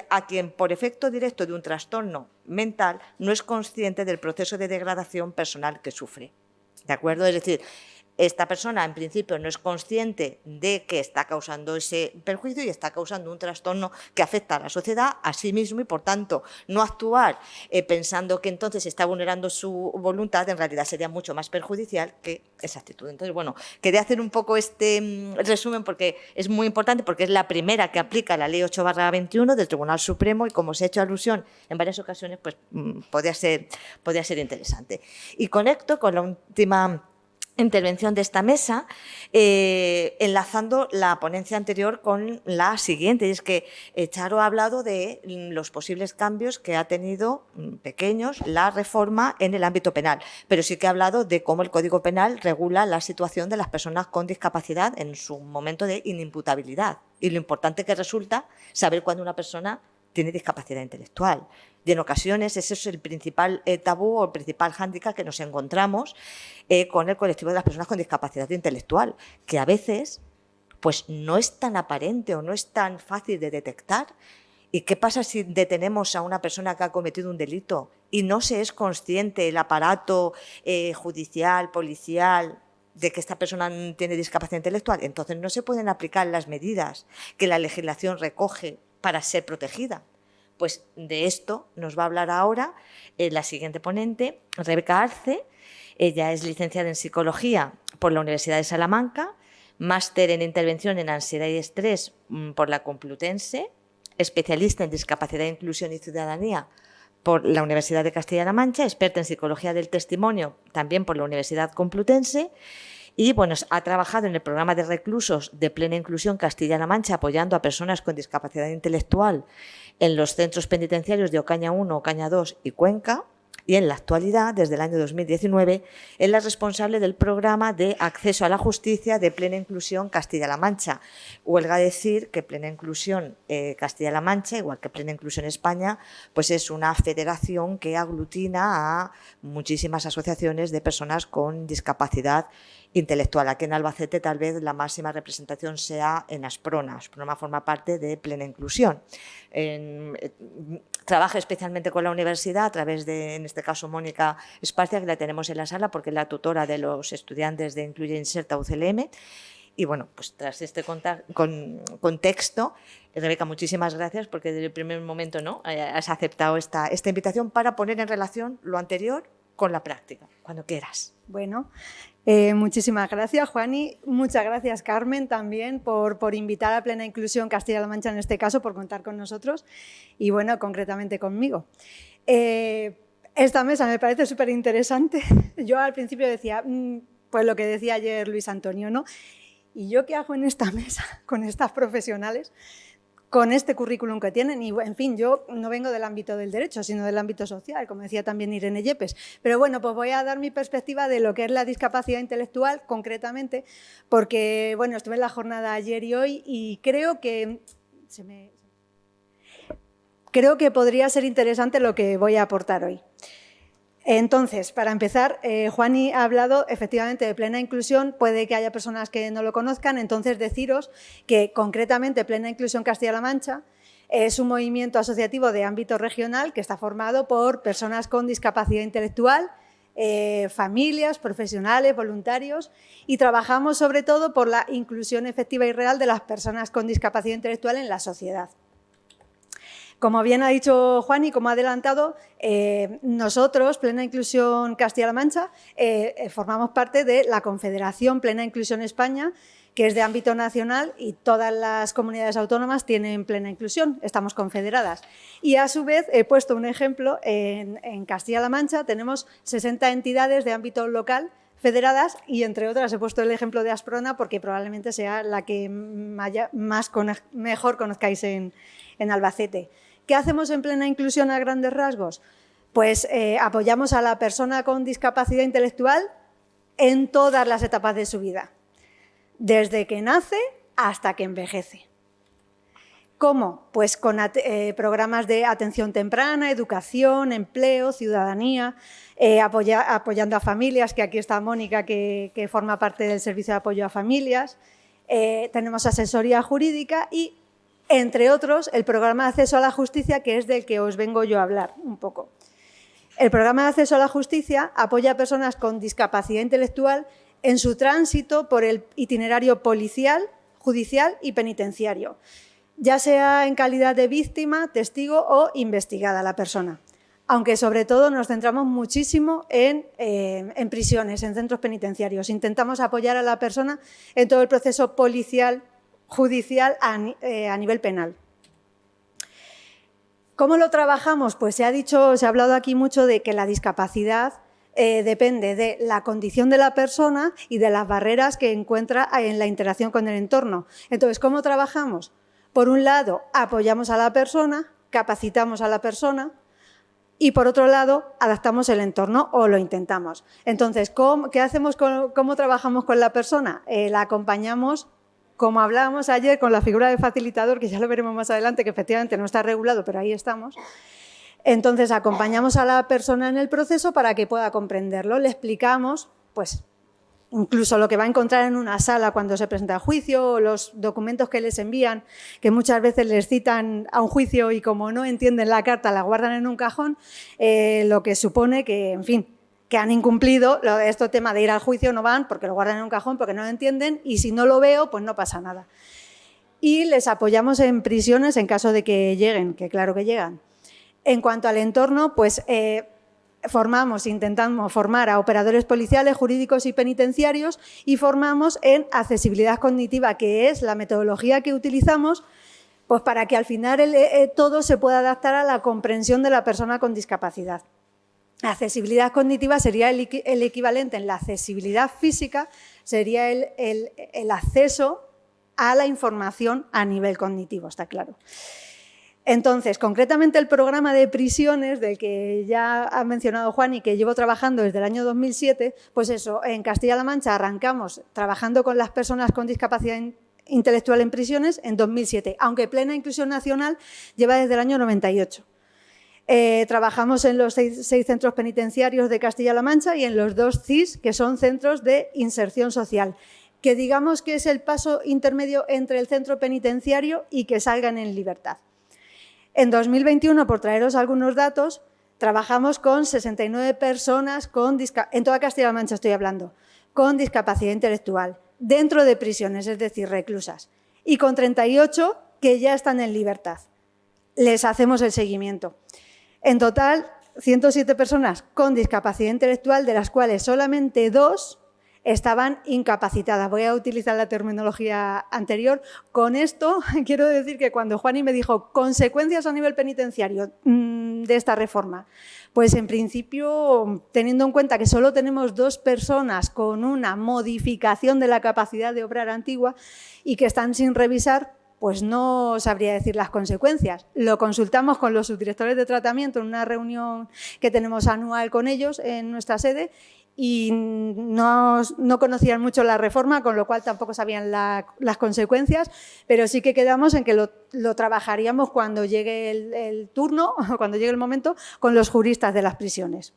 a quien, por efecto directo de un trastorno mental, no es consciente del proceso de degradación personal que sufre. ¿De acuerdo? Es decir, esta persona en principio no es consciente de que está causando ese perjuicio y está causando un trastorno que afecta a la sociedad, a sí mismo, y por tanto no actuar pensando que entonces está vulnerando su voluntad, en realidad sería mucho más perjudicial que esa actitud. Entonces, bueno, quería hacer un poco este resumen porque es muy importante, porque es la primera que aplica la Ley 8/21 del Tribunal Supremo y como se ha hecho alusión en varias ocasiones, pues podría ser interesante. Y conecto con la última intervención de esta mesa, enlazando la ponencia anterior con la siguiente, y es que Charo ha hablado de los posibles cambios que ha tenido, pequeños, la reforma en el ámbito penal, pero sí que ha hablado de cómo el Código Penal regula la situación de las personas con discapacidad en su momento de inimputabilidad y lo importante que resulta saber cuándo una persona tiene discapacidad intelectual. Y en ocasiones ese es el principal tabú o el principal hándicap que nos encontramos con el colectivo de las personas con discapacidad intelectual, que a veces pues, no es tan aparente o no es tan fácil de detectar. ¿Y qué pasa si detenemos a una persona que ha cometido un delito y no se es consciente el aparato judicial, policial, de que esta persona tiene discapacidad intelectual? Entonces no se pueden aplicar las medidas que la legislación recoge para ser protegida. Pues de esto nos va a hablar ahora la siguiente ponente, Rebeca Arce. Ella es licenciada en Psicología por la Universidad de Salamanca, máster en Intervención en Ansiedad y Estrés por la Complutense, especialista en Discapacidad, Inclusión y Ciudadanía por la Universidad de Castilla-La Mancha, experta en Psicología del Testimonio también por la Universidad Complutense. Y bueno, ha trabajado en el programa de reclusos de Plena Inclusión Castilla-La Mancha, apoyando a personas con discapacidad intelectual en los centros penitenciarios de Ocaña 1, Ocaña 2 y Cuenca. Y en la actualidad, desde el año 2019, es la responsable del programa de acceso a la justicia de Plena Inclusión Castilla-La Mancha. Huelga decir que Plena Inclusión Castilla-La Mancha, igual que Plena Inclusión España, pues es una federación que aglutina a muchísimas asociaciones de personas con discapacidad intelectual. Aquí en Albacete tal vez la máxima representación sea en Asprona. Asprona forma parte de Plena Inclusión. Trabaja especialmente con la universidad a través de, en este caso, Mónica Esparcia, que la tenemos en la sala porque es la tutora de los estudiantes de Incluye Inserta UCLM. Y bueno, pues tras este contexto, Rebeca, muchísimas gracias porque desde el primer momento has aceptado esta invitación para poner en relación lo anterior con la práctica, cuando quieras. Bueno, muchísimas gracias, Juani. Muchas gracias, Carmen, también por invitar a Plena Inclusión Castilla-La Mancha, en este caso, por contar con nosotros y, bueno, concretamente conmigo. Esta mesa me parece súper interesante. Yo al principio decía, pues lo que decía ayer Luis Antonio, ¿no? ¿Y yo qué hago en esta mesa con estas profesionales? Con este currículum que tienen, y en fin, yo no vengo del ámbito del derecho, sino del ámbito social, como decía también Irene Yepes. Pero bueno, pues voy a dar mi perspectiva de lo que es la discapacidad intelectual, concretamente, porque bueno, estuve en la jornada ayer y hoy y creo que podría ser interesante lo que voy a aportar hoy. Entonces, para empezar, Juani ha hablado efectivamente de Plena Inclusión, puede que haya personas que no lo conozcan, entonces deciros que concretamente Plena Inclusión Castilla-La Mancha es un movimiento asociativo de ámbito regional que está formado por personas con discapacidad intelectual, familias, profesionales, voluntarios, y trabajamos sobre todo por la inclusión efectiva y real de las personas con discapacidad intelectual en la sociedad. Como bien ha dicho Juan y como ha adelantado, nosotros, Plena Inclusión Castilla-La Mancha, formamos parte de la Confederación Plena Inclusión España, que es de ámbito nacional y todas las comunidades autónomas tienen plena inclusión, estamos confederadas. Y a su vez he puesto un ejemplo, en Castilla-La Mancha tenemos 60 entidades de ámbito local federadas y entre otras he puesto el ejemplo de Asprona porque probablemente sea la que mejor conozcáis en Albacete. ¿Qué hacemos en Plena Inclusión a grandes rasgos? Pues apoyamos a la persona con discapacidad intelectual en todas las etapas de su vida, desde que nace hasta que envejece. ¿Cómo? Pues con programas de atención temprana, educación, empleo, ciudadanía, apoyando a familias, que aquí está Mónica, que forma parte del Servicio de Apoyo a Familias. Tenemos asesoría jurídica y, entre otros, el programa de acceso a la justicia, que es del que os vengo yo a hablar un poco. El programa de acceso a la justicia apoya a personas con discapacidad intelectual en su tránsito por el itinerario policial, judicial y penitenciario, ya sea en calidad de víctima, testigo o investigada la persona. Aunque sobre todo nos centramos muchísimo en prisiones, en centros penitenciarios. Intentamos apoyar a la persona en todo el proceso policial, judicial a nivel penal. ¿Cómo lo trabajamos? Pues se ha hablado aquí mucho de que la discapacidad depende de la condición de la persona y de las barreras que encuentra en la interacción con el entorno. Entonces, ¿cómo trabajamos? Por un lado, apoyamos a la persona, capacitamos a la persona y, por otro lado, adaptamos el entorno o lo intentamos. Entonces, ¿qué hacemos? ¿Cómo trabajamos con la persona? La acompañamos, como hablábamos ayer, con la figura de facilitador, que ya lo veremos más adelante, que efectivamente no está regulado, pero ahí estamos. Entonces, acompañamos a la persona en el proceso para que pueda comprenderlo. Le explicamos, pues, incluso lo que va a encontrar en una sala cuando se presenta a juicio, o los documentos que les envían, que muchas veces les citan a un juicio y como no entienden la carta la guardan en un cajón, lo que supone que, en fin, que han incumplido este tema de ir al juicio, no van porque lo guardan en un cajón, porque no lo entienden y si no lo veo, pues no pasa nada. Y les apoyamos en prisiones en caso de que lleguen, que claro que llegan. En cuanto al entorno, pues intentamos formar a operadores policiales, jurídicos y penitenciarios y formamos en accesibilidad cognitiva, que es la metodología que utilizamos pues para que al final todo se pueda adaptar a la comprensión de la persona con discapacidad. Accesibilidad cognitiva sería el equivalente en la accesibilidad física, sería el acceso a la información a nivel cognitivo, está claro. Entonces, concretamente el programa de prisiones del que ya ha mencionado Juan y que llevo trabajando desde el año 2007, pues eso, en Castilla-La Mancha arrancamos trabajando con las personas con discapacidad intelectual en prisiones en 2007, aunque Plena Inclusión Nacional lleva desde el año 98. Trabajamos en los 6 centros penitenciarios de Castilla-La Mancha y en los 2 CIS, que son centros de inserción social, que digamos que es el paso intermedio entre el centro penitenciario y que salgan en libertad. En 2021, por traeros algunos datos, trabajamos con 69 personas en toda Castilla-La Mancha estoy hablando, con discapacidad intelectual, dentro de prisiones, es decir, reclusas, y con 38 que ya están en libertad. Les hacemos el seguimiento. En total, 107 personas con discapacidad intelectual, de las cuales solamente 2 estaban incapacitadas. Voy a utilizar la terminología anterior. Con esto quiero decir que cuando Juani me dijo consecuencias a nivel penitenciario de esta reforma, pues en principio, teniendo en cuenta que solo tenemos 2 personas con una modificación de la capacidad de obrar antigua y que están sin revisar, pues no sabría decir las consecuencias. Lo consultamos con los subdirectores de tratamiento en una reunión que tenemos anual con ellos en nuestra sede y no conocían mucho la reforma, con lo cual tampoco sabían las consecuencias, pero sí que quedamos en que lo trabajaríamos cuando llegue el turno, cuando llegue el momento, con los juristas de las prisiones.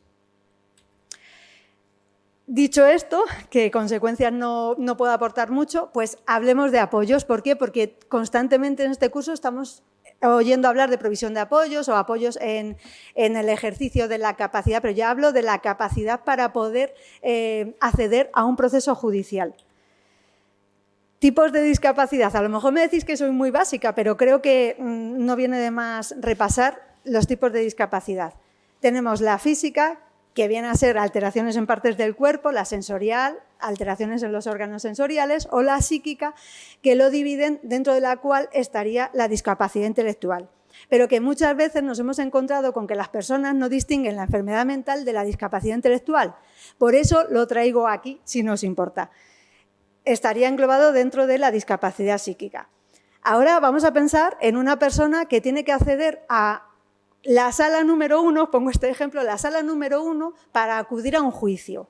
Dicho esto, que consecuencias no puedo aportar mucho, pues hablemos de apoyos. ¿Por qué? Porque constantemente en este curso estamos oyendo hablar de provisión de apoyos o apoyos en el ejercicio de la capacidad, pero ya hablo de la capacidad para poder acceder a un proceso judicial. Tipos de discapacidad. A lo mejor me decís que soy muy básica, pero creo que no viene de más repasar los tipos de discapacidad. Tenemos la física, que viene a ser alteraciones en partes del cuerpo, la sensorial, alteraciones en los órganos sensoriales, o la psíquica, que lo dividen, dentro de la cual estaría la discapacidad intelectual. Pero que muchas veces nos hemos encontrado con que las personas no distinguen la enfermedad mental de la discapacidad intelectual. Por eso lo traigo aquí, si nos importa. Estaría englobado dentro de la discapacidad psíquica. Ahora vamos a pensar en una persona que tiene que acceder a la sala número 1, pongo este ejemplo, la sala número 1 para acudir a un juicio.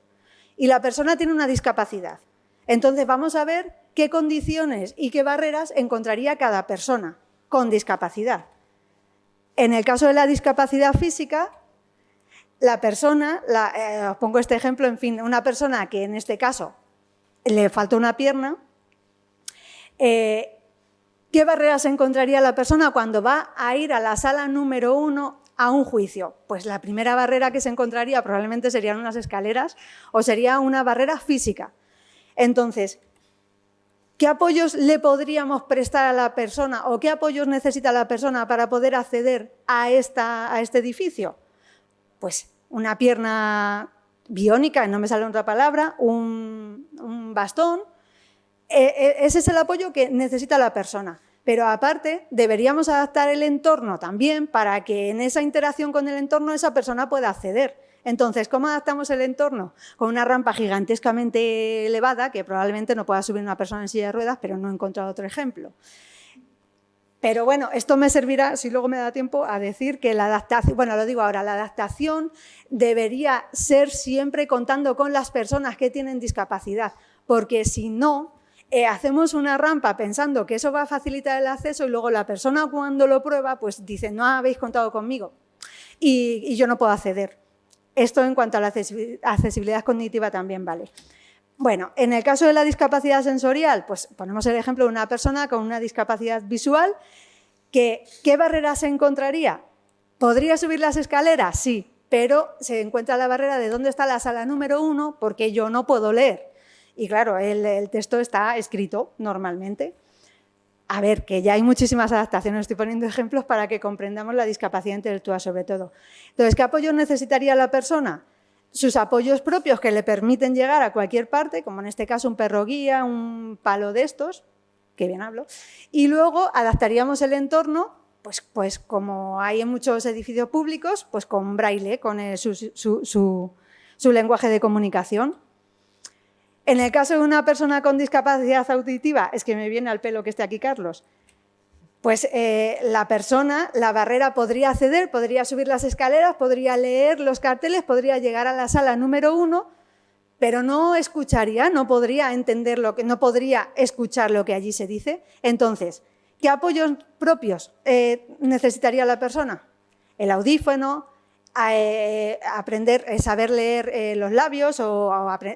Y la persona tiene una discapacidad. Entonces vamos a ver qué condiciones y qué barreras encontraría cada persona con discapacidad. En el caso de la discapacidad física, la persona, os pongo este ejemplo, en fin, una persona que en este caso le falta una pierna, ¿qué barreras encontraría la persona cuando va a ir a la sala número 1 a un juicio? Pues la primera barrera que se encontraría probablemente serían unas escaleras o sería una barrera física. Entonces, ¿qué apoyos le podríamos prestar a la persona o qué apoyos necesita la persona para poder acceder a este edificio? Pues una pierna biónica, no me sale otra palabra, un bastón. Ese es el apoyo que necesita la persona. Pero aparte, deberíamos adaptar el entorno también para que en esa interacción con el entorno esa persona pueda acceder. Entonces, ¿cómo adaptamos el entorno? Con una rampa gigantescamente elevada, que probablemente no pueda subir una persona en silla de ruedas, pero no he encontrado otro ejemplo. Pero bueno, esto me servirá, si luego me da tiempo, a decir que la adaptación, bueno, lo digo ahora, la adaptación debería ser siempre contando con las personas que tienen discapacidad, porque si no, hacemos una rampa pensando que eso va a facilitar el acceso y luego la persona cuando lo prueba pues dice no habéis contado conmigo y yo no puedo acceder. Esto en cuanto a la accesibilidad cognitiva también vale. Bueno, en el caso de la discapacidad sensorial, pues ponemos el ejemplo de una persona con una discapacidad visual que ¿qué barrera se encontraría? ¿Podría subir las escaleras? Sí, pero se encuentra la barrera de dónde está la sala número 1 porque yo no puedo leer. Y claro, el texto está escrito normalmente. A ver, que ya hay muchísimas adaptaciones, estoy poniendo ejemplos para que comprendamos la discapacidad intelectual sobre todo. Entonces, ¿qué apoyo necesitaría la persona? Sus apoyos propios que le permiten llegar a cualquier parte, como en este caso un perro guía, un palo de estos, que bien hablo, y luego adaptaríamos el entorno, pues como hay en muchos edificios públicos, pues con braille, con su lenguaje de comunicación. En el caso de una persona con discapacidad auditiva, es que me viene al pelo que esté aquí Carlos, pues la persona, la barrera podría acceder, podría subir las escaleras, podría leer los carteles, podría llegar a la sala número 1, pero no escucharía, no podría entender no podría escuchar lo que allí se dice. Entonces, ¿qué apoyos propios necesitaría la persona? El audífono, saber leer los labios o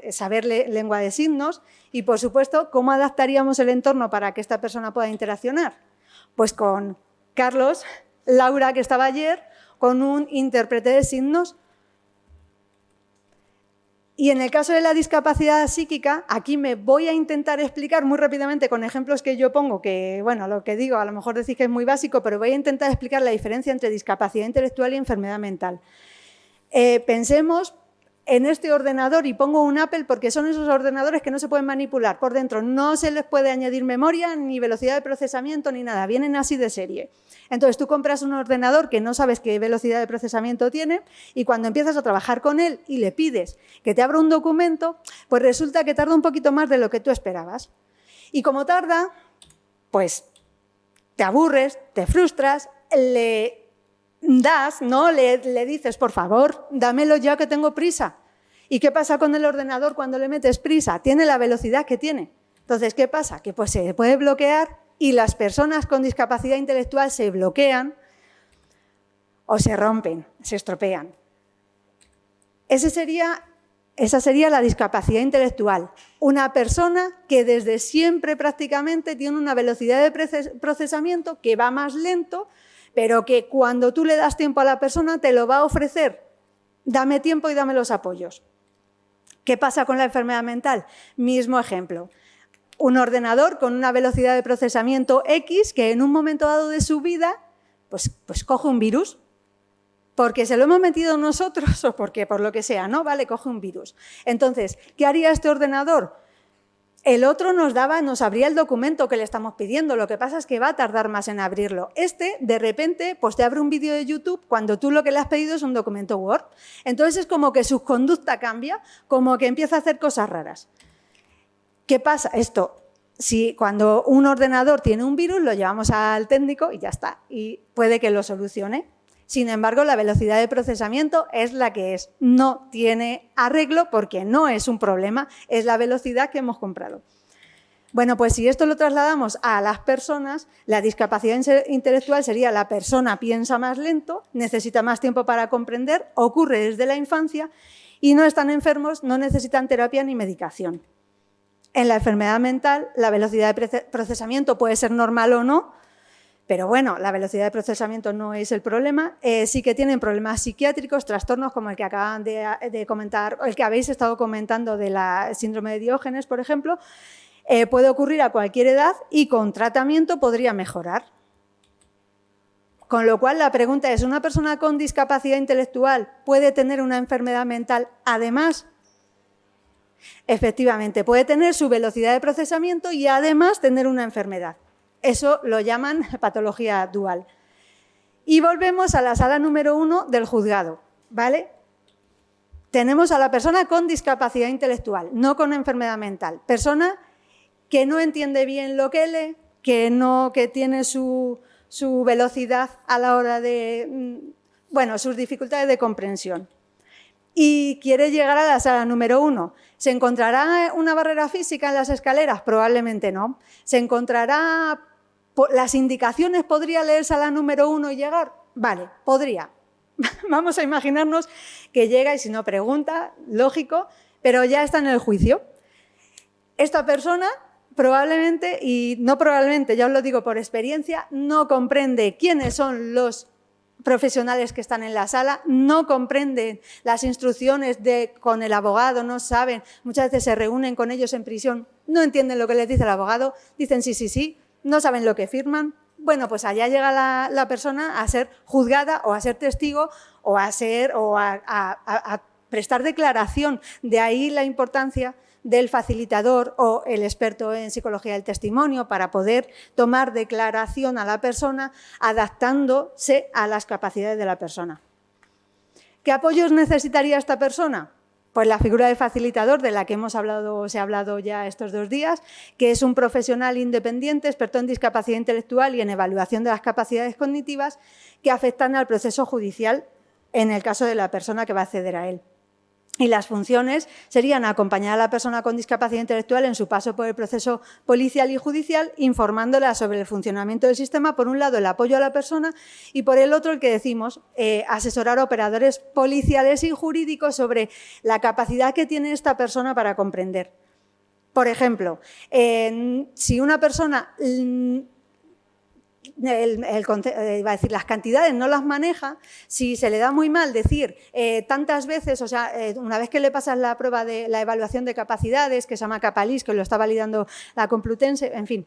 saber lengua de signos y, por supuesto, ¿cómo adaptaríamos el entorno para que esta persona pueda interaccionar? Pues con Carlos, Laura, que estaba ayer, con un intérprete de signos. Y en el caso de la discapacidad psíquica, aquí me voy a intentar explicar muy rápidamente con ejemplos que yo pongo, que bueno, lo que digo a lo mejor decís que es muy básico, pero voy a intentar explicar la diferencia entre discapacidad intelectual y enfermedad mental. Pensemos en este ordenador y pongo un Apple porque son esos ordenadores que no se pueden manipular por dentro, no se les puede añadir memoria ni velocidad de procesamiento ni nada, vienen así de serie. Entonces tú compras un ordenador que no sabes qué velocidad de procesamiento tiene y cuando empiezas a trabajar con él y le pides que te abra un documento, pues resulta que tarda un poquito más de lo que tú esperabas. Y como tarda, pues te aburres, te frustras, le das, ¿no? Le dices, por favor, dámelo ya que tengo prisa. ¿Y qué pasa con el ordenador cuando le metes prisa? Tiene la velocidad que tiene. Entonces, ¿qué pasa? Que pues se puede bloquear y las personas con discapacidad intelectual se bloquean o se rompen, se estropean. Esa sería la discapacidad intelectual. Una persona que desde siempre prácticamente tiene una velocidad de procesamiento que va más lento, pero que cuando tú le das tiempo a la persona te lo va a ofrecer. Dame tiempo y dame los apoyos. ¿Qué pasa con la enfermedad mental? Mismo ejemplo. Un ordenador con una velocidad de procesamiento X que en un momento dado de su vida pues coge un virus. Porque se lo hemos metido nosotros o porque por lo que sea, ¿no? Vale, coge un virus. Entonces, ¿qué haría este ordenador? El otro nos abría el documento que le estamos pidiendo, lo que pasa es que va a tardar más en abrirlo. Este, de repente, pues te abre un vídeo de YouTube cuando tú lo que le has pedido es un documento Word. Entonces es como que su conducta cambia, como que empieza a hacer cosas raras. ¿Qué pasa? Esto, si cuando un ordenador tiene un virus, lo llevamos al técnico y ya está, y puede que lo solucione. Sin embargo, la velocidad de procesamiento es la que es. No tiene arreglo porque no es un problema, es la velocidad que hemos comprado. Bueno, pues si esto lo trasladamos a las personas, la discapacidad intelectual sería la persona piensa más lento, necesita más tiempo para comprender, ocurre desde la infancia y no están enfermos, no necesitan terapia ni medicación. En la enfermedad mental, la velocidad de procesamiento puede ser normal o no, Pero bueno, la velocidad de procesamiento no es el problema. Sí que tienen problemas psiquiátricos, trastornos como el que acaban de comentar, o el que habéis estado comentando de la síndrome de Diógenes, por ejemplo. Puede ocurrir a cualquier edad y con tratamiento podría mejorar. Con lo cual, la pregunta es, ¿una persona con discapacidad intelectual puede tener una enfermedad mental además? Efectivamente, puede tener su velocidad de procesamiento y además tener una enfermedad. Eso lo llaman patología dual. Y volvemos a la sala número 1 del juzgado, ¿vale? Tenemos a la persona con discapacidad intelectual, no con enfermedad mental. Persona que no entiende bien lo que lee, que tiene su velocidad a la hora de, bueno, sus dificultades de comprensión. Y quiere llegar a la sala número 1. ¿Se encontrará una barrera física en las escaleras? Probablemente no. ¿Se encontrará las indicaciones? ¿Podría leer sala número 1 y llegar? Vale, podría. Vamos a imaginarnos que llega y si no pregunta, lógico, pero ya está en el juicio. Esta persona probablemente, y no probablemente, ya os lo digo por experiencia, no comprende quiénes son los profesionales que están en la sala, no comprenden las instrucciones con el abogado, no saben, muchas veces se reúnen con ellos en prisión, no entienden lo que les dice el abogado, dicen sí, sí, sí, no saben lo que firman. Bueno, pues allá llega la persona a ser juzgada o a ser testigo o a prestar declaración. De ahí la importancia del facilitador o el experto en psicología del testimonio para poder tomar declaración a la persona adaptándose a las capacidades de la persona. ¿Qué apoyos necesitaría esta persona? Pues la figura de facilitador de la que se ha hablado ya estos 2 días, que es un profesional independiente, experto en discapacidad intelectual y en evaluación de las capacidades cognitivas que afectan al proceso judicial en el caso de la persona que va a acceder a él. Y las funciones serían acompañar a la persona con discapacidad intelectual en su paso por el proceso policial y judicial, informándola sobre el funcionamiento del sistema, por un lado el apoyo a la persona y por el otro el que decimos, asesorar a operadores policiales y jurídicos sobre la capacidad que tiene esta persona para comprender. Por ejemplo, si una persona las cantidades no las maneja, si se le da muy mal decir tantas veces, o sea, una vez que le pasas la prueba de la evaluación de capacidades, que se llama CAPALIS, que lo está validando la Complutense, en fin,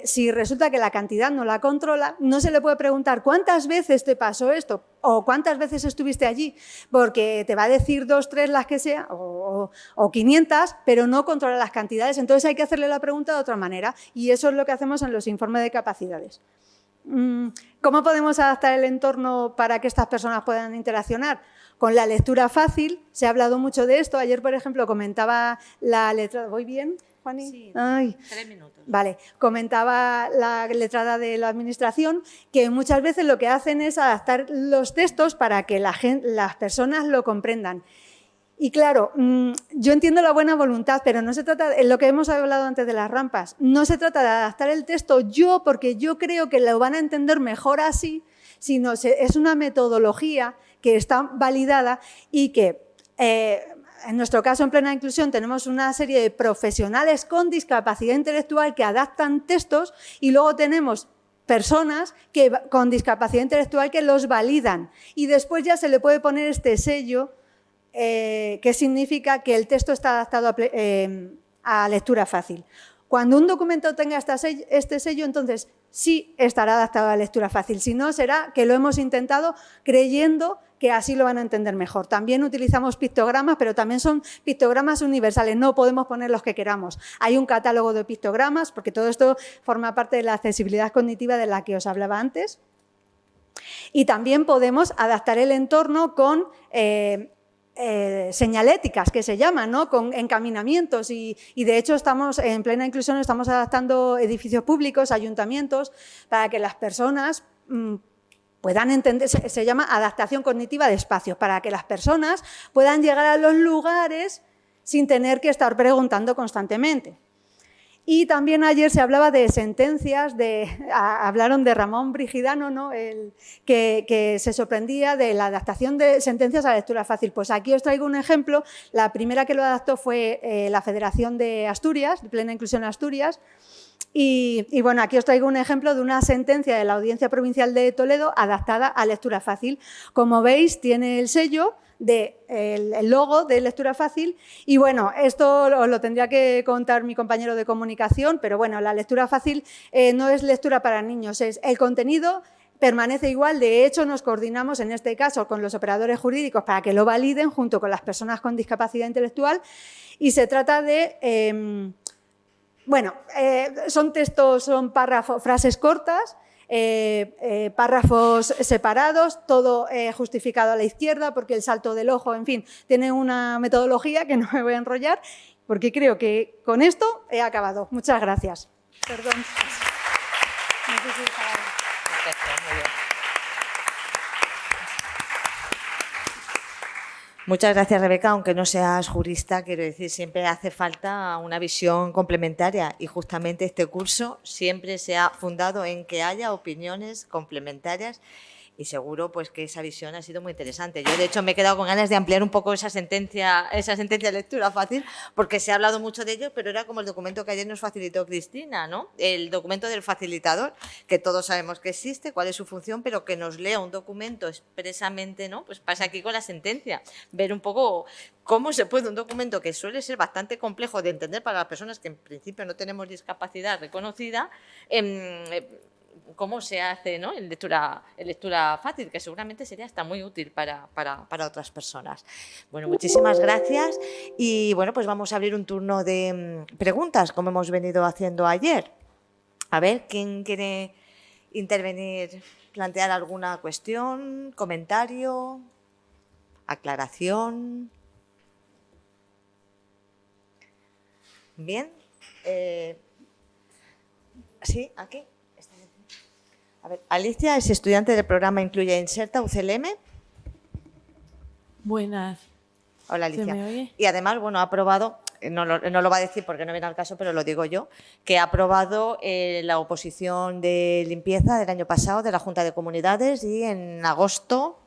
si resulta que la cantidad no la controla, no se le puede preguntar ¿cuántas veces te pasó esto? O ¿cuántas veces estuviste allí? Porque te va a decir 2, 3, las que sea, o 500, pero no controla las cantidades. Entonces hay que hacerle la pregunta de otra manera y eso es lo que hacemos en los informes de capacidades. ¿Cómo podemos adaptar el entorno para que estas personas puedan interaccionar? Con la lectura fácil, se ha hablado mucho de esto. Ayer, por ejemplo, comentaba la letra... ¿Voy bien, Juani? Sí, Ay. 3 minutos. Vale, comentaba la letrada de la administración que muchas veces lo que hacen es adaptar los textos para que las personas lo comprendan. Y claro, yo entiendo la buena voluntad, pero no se trata, de lo que hemos hablado antes de las rampas, no se trata de adaptar el texto porque yo creo que lo van a entender mejor así, sino es una metodología que está validada y que... en nuestro caso, en Plena Inclusión, tenemos una serie de profesionales con discapacidad intelectual que adaptan textos y luego tenemos personas con discapacidad intelectual que los validan y después ya se le puede poner este sello que significa que el texto está adaptado a lectura fácil. Cuando un documento tenga este sello, entonces sí estará adaptado a lectura fácil. Si no, será que lo hemos intentado creyendo que así lo van a entender mejor. También utilizamos pictogramas, pero también son pictogramas universales. No podemos poner los que queramos. Hay un catálogo de pictogramas, porque todo esto forma parte de la accesibilidad cognitiva de la que os hablaba antes. Y también podemos adaptar el entorno con... señaléticas que se llaman, ¿no? Con encaminamientos y de hecho estamos en Plena Inclusión, estamos adaptando edificios públicos, ayuntamientos, para que las personas puedan entender, se llama adaptación cognitiva de espacios, para que las personas puedan llegar a los lugares sin tener que estar preguntando constantemente. Y también ayer se hablaba de sentencias, hablaron de Ramón Brigidano, ¿no? Que se sorprendía de la adaptación de sentencias a la lectura fácil. Pues aquí os traigo un ejemplo. La primera que lo adaptó fue la Federación de Asturias, de Plena Inclusión Asturias, Y bueno, aquí os traigo un ejemplo de una sentencia de la Audiencia Provincial de Toledo adaptada a lectura fácil. Como veis, tiene el sello el logo de lectura fácil y bueno, esto os lo tendría que contar mi compañero de comunicación, pero bueno, la lectura fácil no es lectura para niños, es el contenido permanece igual. De hecho, nos coordinamos en este caso con los operadores jurídicos para que lo validen junto con las personas con discapacidad intelectual y se trata de... son textos, son párrafos, frases cortas, párrafos separados, todo justificado a la izquierda porque el salto del ojo, en fin, tiene una metodología que no me voy a enrollar porque creo que con esto he acabado. Muchas gracias. Perdón. No sé si está... Muchas gracias, Rebeca. Aunque no seas jurista, quiero decir, siempre hace falta una visión complementaria y justamente este curso siempre se ha fundado en que haya opiniones complementarias y seguro pues que esa visión ha sido muy interesante. Yo, de hecho, me he quedado con ganas de ampliar un poco esa sentencia de lectura fácil, porque se ha hablado mucho de ello, pero era como el documento que ayer nos facilitó Cristina, ¿no? El documento del facilitador, que todos sabemos que existe, cuál es su función, pero que nos lea un documento expresamente, ¿no? Pues pasa aquí con la sentencia, ver un poco cómo se puede un documento que suele ser bastante complejo de entender para las personas que en principio no tenemos discapacidad reconocida, cómo se hace, ¿no? en lectura fácil, que seguramente sería hasta muy útil para otras personas. Bueno, muchísimas gracias y bueno, pues vamos a abrir un turno de preguntas, como hemos venido haciendo ayer. A ver, ¿quién quiere intervenir, plantear alguna cuestión, comentario, aclaración? Bien. Sí, aquí. A ver, Alicia es estudiante del programa Incluye e Inserta UCLM. Buenas. Hola, Alicia. ¿Se me oye? Y además, bueno, ha aprobado, no lo va a decir porque no viene al caso, pero lo digo yo, que ha aprobado la oposición de limpieza del año pasado de la Junta de Comunidades y en agosto.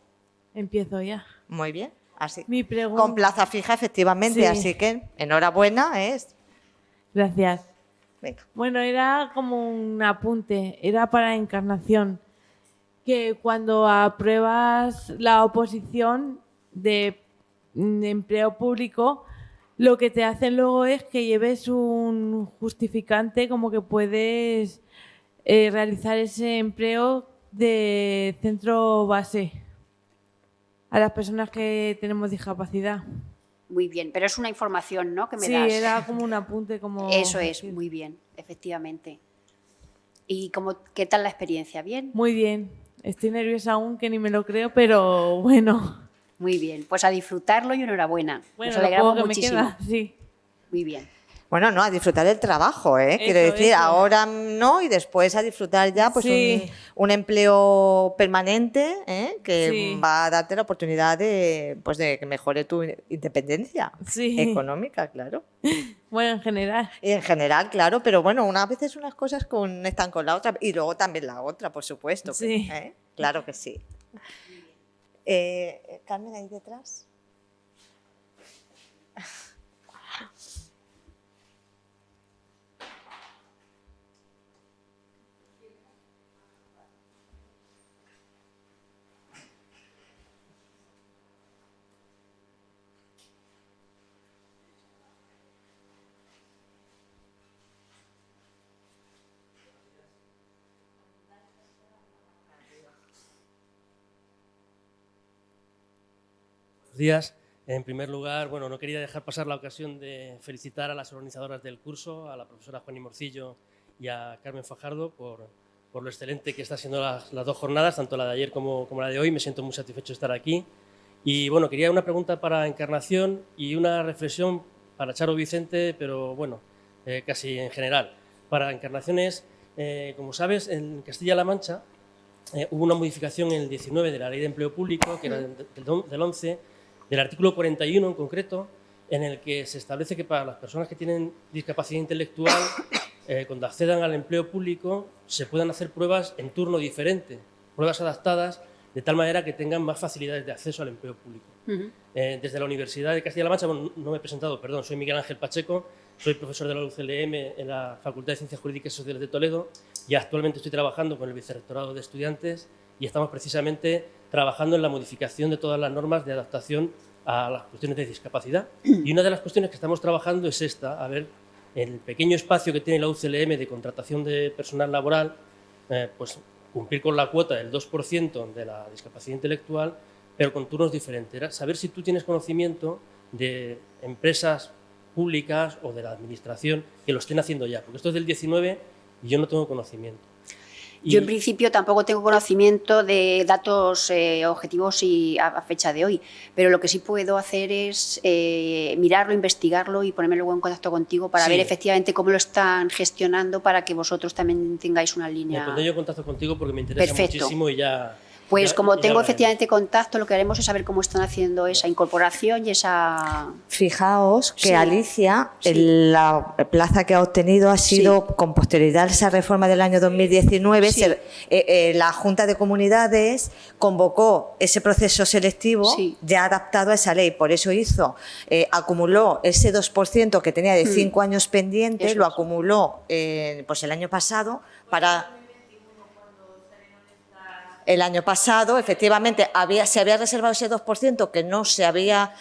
Empiezo ya. Muy bien, así. Mi pregunta... Con plaza fija, efectivamente, Sí. así que enhorabuena. Gracias. Venga. Bueno, era como un apunte, era para Encarnación, que cuando apruebas la oposición de empleo público, lo que te hacen luego es que lleves un justificante como que puedes realizar ese empleo de centro base a las personas que tenemos discapacidad. Muy bien, pero es una información, ¿no?, que me Sí, das. era como un apunte, como... Eso es, muy bien, efectivamente. ¿Y qué tal la experiencia? ¿Bien? Muy bien. Estoy nerviosa aún, que ni me lo creo, pero bueno. Muy bien, pues a disfrutarlo y enhorabuena. Bueno, Nos lo alegramos poco que muchísimo. me queda, sí. Muy bien. Bueno, no, a disfrutar del trabajo, quiero decir, Eso. ahora no y después a disfrutar ya pues Sí. un empleo permanente que Sí. va a darte la oportunidad de que mejore tu independencia Sí. económica, claro. Bueno, en general. Y en general, claro, pero bueno, unas veces unas cosas conectan con la otra y luego también la otra, por supuesto. Sí. Claro que sí. Carmen, ahí detrás. Buenos días. En primer lugar, bueno, no quería dejar pasar la ocasión de felicitar a las organizadoras del curso, a la profesora Juani Morcillo y a Carmen Fajardo por lo excelente que están siendo las dos jornadas, tanto la de ayer como la de hoy. Me siento muy satisfecho de estar aquí. Y bueno, quería una pregunta para Encarnación y una reflexión para Charo Vicente, pero bueno, casi en general. Para Encarnación es, como sabes, en Castilla-La Mancha hubo una modificación en el 19 de la Ley de Empleo Público, que era del 11, del artículo 41 en concreto, en el que se establece que para las personas que tienen discapacidad intelectual, cuando accedan al empleo público, se puedan hacer pruebas en turno diferente, pruebas adaptadas, de tal manera que tengan más facilidades de acceso al empleo público. Desde la Universidad de Castilla-La Mancha, bueno, no me he presentado, perdón, soy Miguel Ángel Pacheco, Soy profesor de la UCLM en la Facultad de Ciencias Jurídicas y Sociales de Toledo y actualmente estoy trabajando con el Vicerrectorado de Estudiantes y estamos precisamente trabajando en la modificación de todas las normas de adaptación a las cuestiones de discapacidad. Y una de las cuestiones que estamos trabajando es esta, a ver, el pequeño espacio que tiene la UCLM de contratación de personal laboral, pues cumplir con la cuota del 2% de la discapacidad intelectual, pero con turnos diferentes. Era saber si tú tienes conocimiento de empresas públicas o de la administración que lo estén haciendo ya, porque esto es del 19 y yo no tengo conocimiento. Yo, en principio, tampoco tengo conocimiento de datos objetivos y a fecha de hoy, pero lo que sí puedo hacer es mirarlo, investigarlo y ponerme luego en contacto contigo para ver efectivamente cómo lo están gestionando para que vosotros también tengáis una línea. Me pondré yo en contacto contigo porque me interesa muchísimo y ya... Pues como ya tengo hablaremos. efectivamente contacto, lo que haremos es saber cómo están haciendo esa incorporación y esa... Fijaos que Sí. Alicia, Sí. la plaza que ha obtenido ha sido con posterioridad a esa reforma del año 2019. Sí. La Junta de Comunidades convocó ese proceso selectivo Sí. ya adaptado a esa ley. Por eso acumuló ese 2% que tenía de 5 años pendiente, Eso lo es. acumuló pues el año pasado para... El año pasado, efectivamente, se había reservado ese 2% que no se había...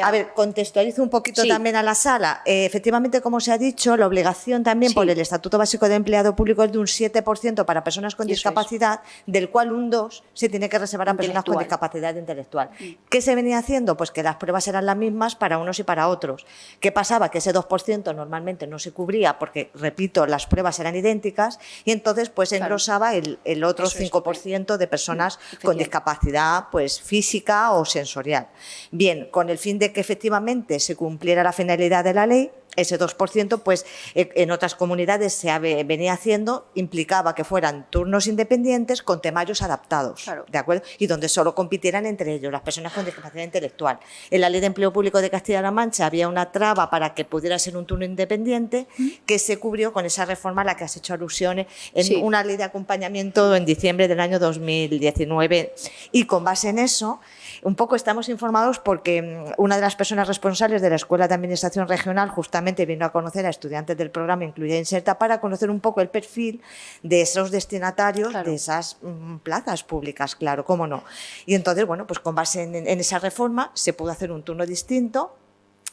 A ver, contextualizo un poquito Sí. también a la sala. Efectivamente, como se ha dicho, la obligación también Sí. por el Estatuto Básico de Empleado Público es de un 7% para personas con Eso es. discapacidad, del cual un 2% se tiene que reservar a personas con Intelectual. discapacidad intelectual. ¿Qué se venía haciendo? Pues que las pruebas eran las mismas para unos y para otros. ¿Qué pasaba? Que ese 2% normalmente no se cubría porque, repito, las pruebas eran idénticas y entonces pues Claro. engrosaba el otro Eso es. 5% de personas con Efectivamente. discapacidad pues, física o sensorial. Bien, con el fin de que efectivamente se cumpliera la finalidad de la ley, ese 2%, pues en otras comunidades se venía haciendo, implicaba que fueran turnos independientes con temarios adaptados, Claro. ¿de acuerdo? Y donde solo compitieran entre ellos las personas con discapacidad intelectual. En la Ley de Empleo Público de Castilla-La Mancha había una traba para que pudiera ser un turno independiente que se cubrió con esa reforma a la que has hecho alusiones en Sí. una ley de acompañamiento en diciembre del año 2019. Y con base en eso, un poco estamos informados porque una de las personas responsables de la Escuela de Administración Regional justamente vino a conocer a estudiantes del programa Incluye e Inserta para conocer un poco el perfil de esos destinatarios Claro. de esas plazas públicas, claro, cómo no. Y entonces, bueno, pues con base en esa reforma se pudo hacer un turno distinto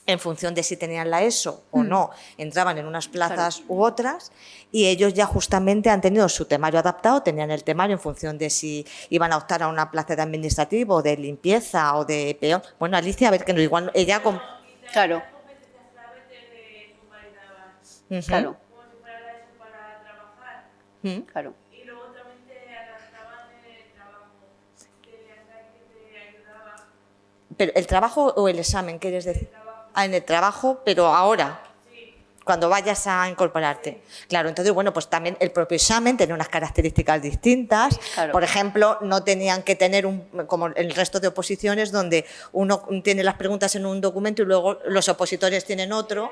en función de si tenían la ESO o no, entraban en unas plazas u otras y ellos ya justamente han tenido su temario adaptado, tenían el temario en función de si iban a optar a una plaza de administrativo, de limpieza o de peón. Bueno, Alicia, a ver, que no, igual ella... Claro, Ujú. claro, Ujú. claro. Y luego también te adaptaban el trabajo, te ayudaba. Pero ¿el trabajo o el examen, quieres decir? Ah, en el trabajo, pero ahora, cuando vayas a incorporarte. Claro, entonces, bueno, pues también el propio examen tenía unas características distintas. Claro. Por ejemplo, no tenían que tener, como el resto de oposiciones, donde uno tiene las preguntas en un documento y luego los opositores tienen otro.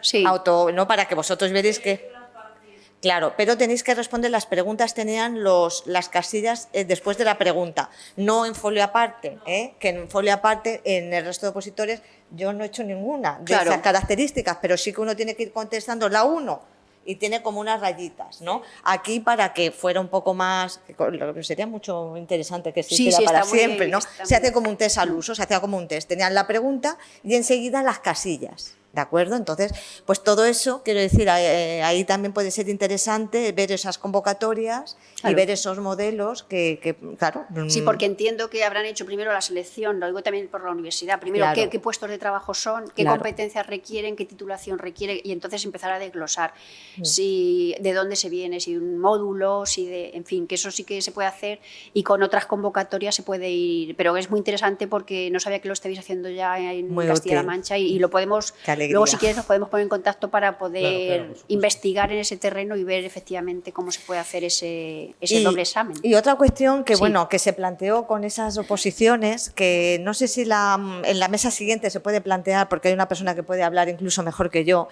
Sí, ¿No? Para que vosotros veáis que... Claro, pero tenéis que responder, las preguntas tenían las casillas después de la pregunta, no en folio aparte, que en folio aparte en el resto de opositores yo no he hecho ninguna de Claro. esas características, pero sí que uno tiene que ir contestando la 1 y tiene como unas rayitas, ¿no? Aquí para que fuera un poco más, sería mucho interesante que Sí, existiera sí, para está muy- siempre, ¿no? está Se muy- hace como un test al uso, se hacía como un test, tenían la pregunta y enseguida las casillas. ¿De acuerdo? Entonces, pues todo eso, quiero decir, ahí también puede ser interesante ver esas convocatorias y Claro. ver esos modelos que claro. sí, porque entiendo que habrán hecho primero la selección, lo digo también por la universidad, primero Claro. qué puestos de trabajo son, qué Claro. competencias requieren, qué titulación requiere y entonces empezar a desglosar si de dónde se viene, si un módulo, si de, en fin, que eso sí que se puede hacer y con otras convocatorias se puede ir, pero es muy interesante porque no sabía que lo estáis haciendo ya en Muy Castilla-La útil. Mancha y lo podemos, Qué alegría. luego si quieres nos podemos poner en contacto para poder Claro, por supuesto. investigar en ese terreno y ver efectivamente cómo se puede hacer ese Y- doble examen. Y otra cuestión que, Sí. bueno, que se planteó con esas oposiciones, que no sé si en la mesa siguiente se puede plantear, porque hay una persona que puede hablar incluso mejor que yo,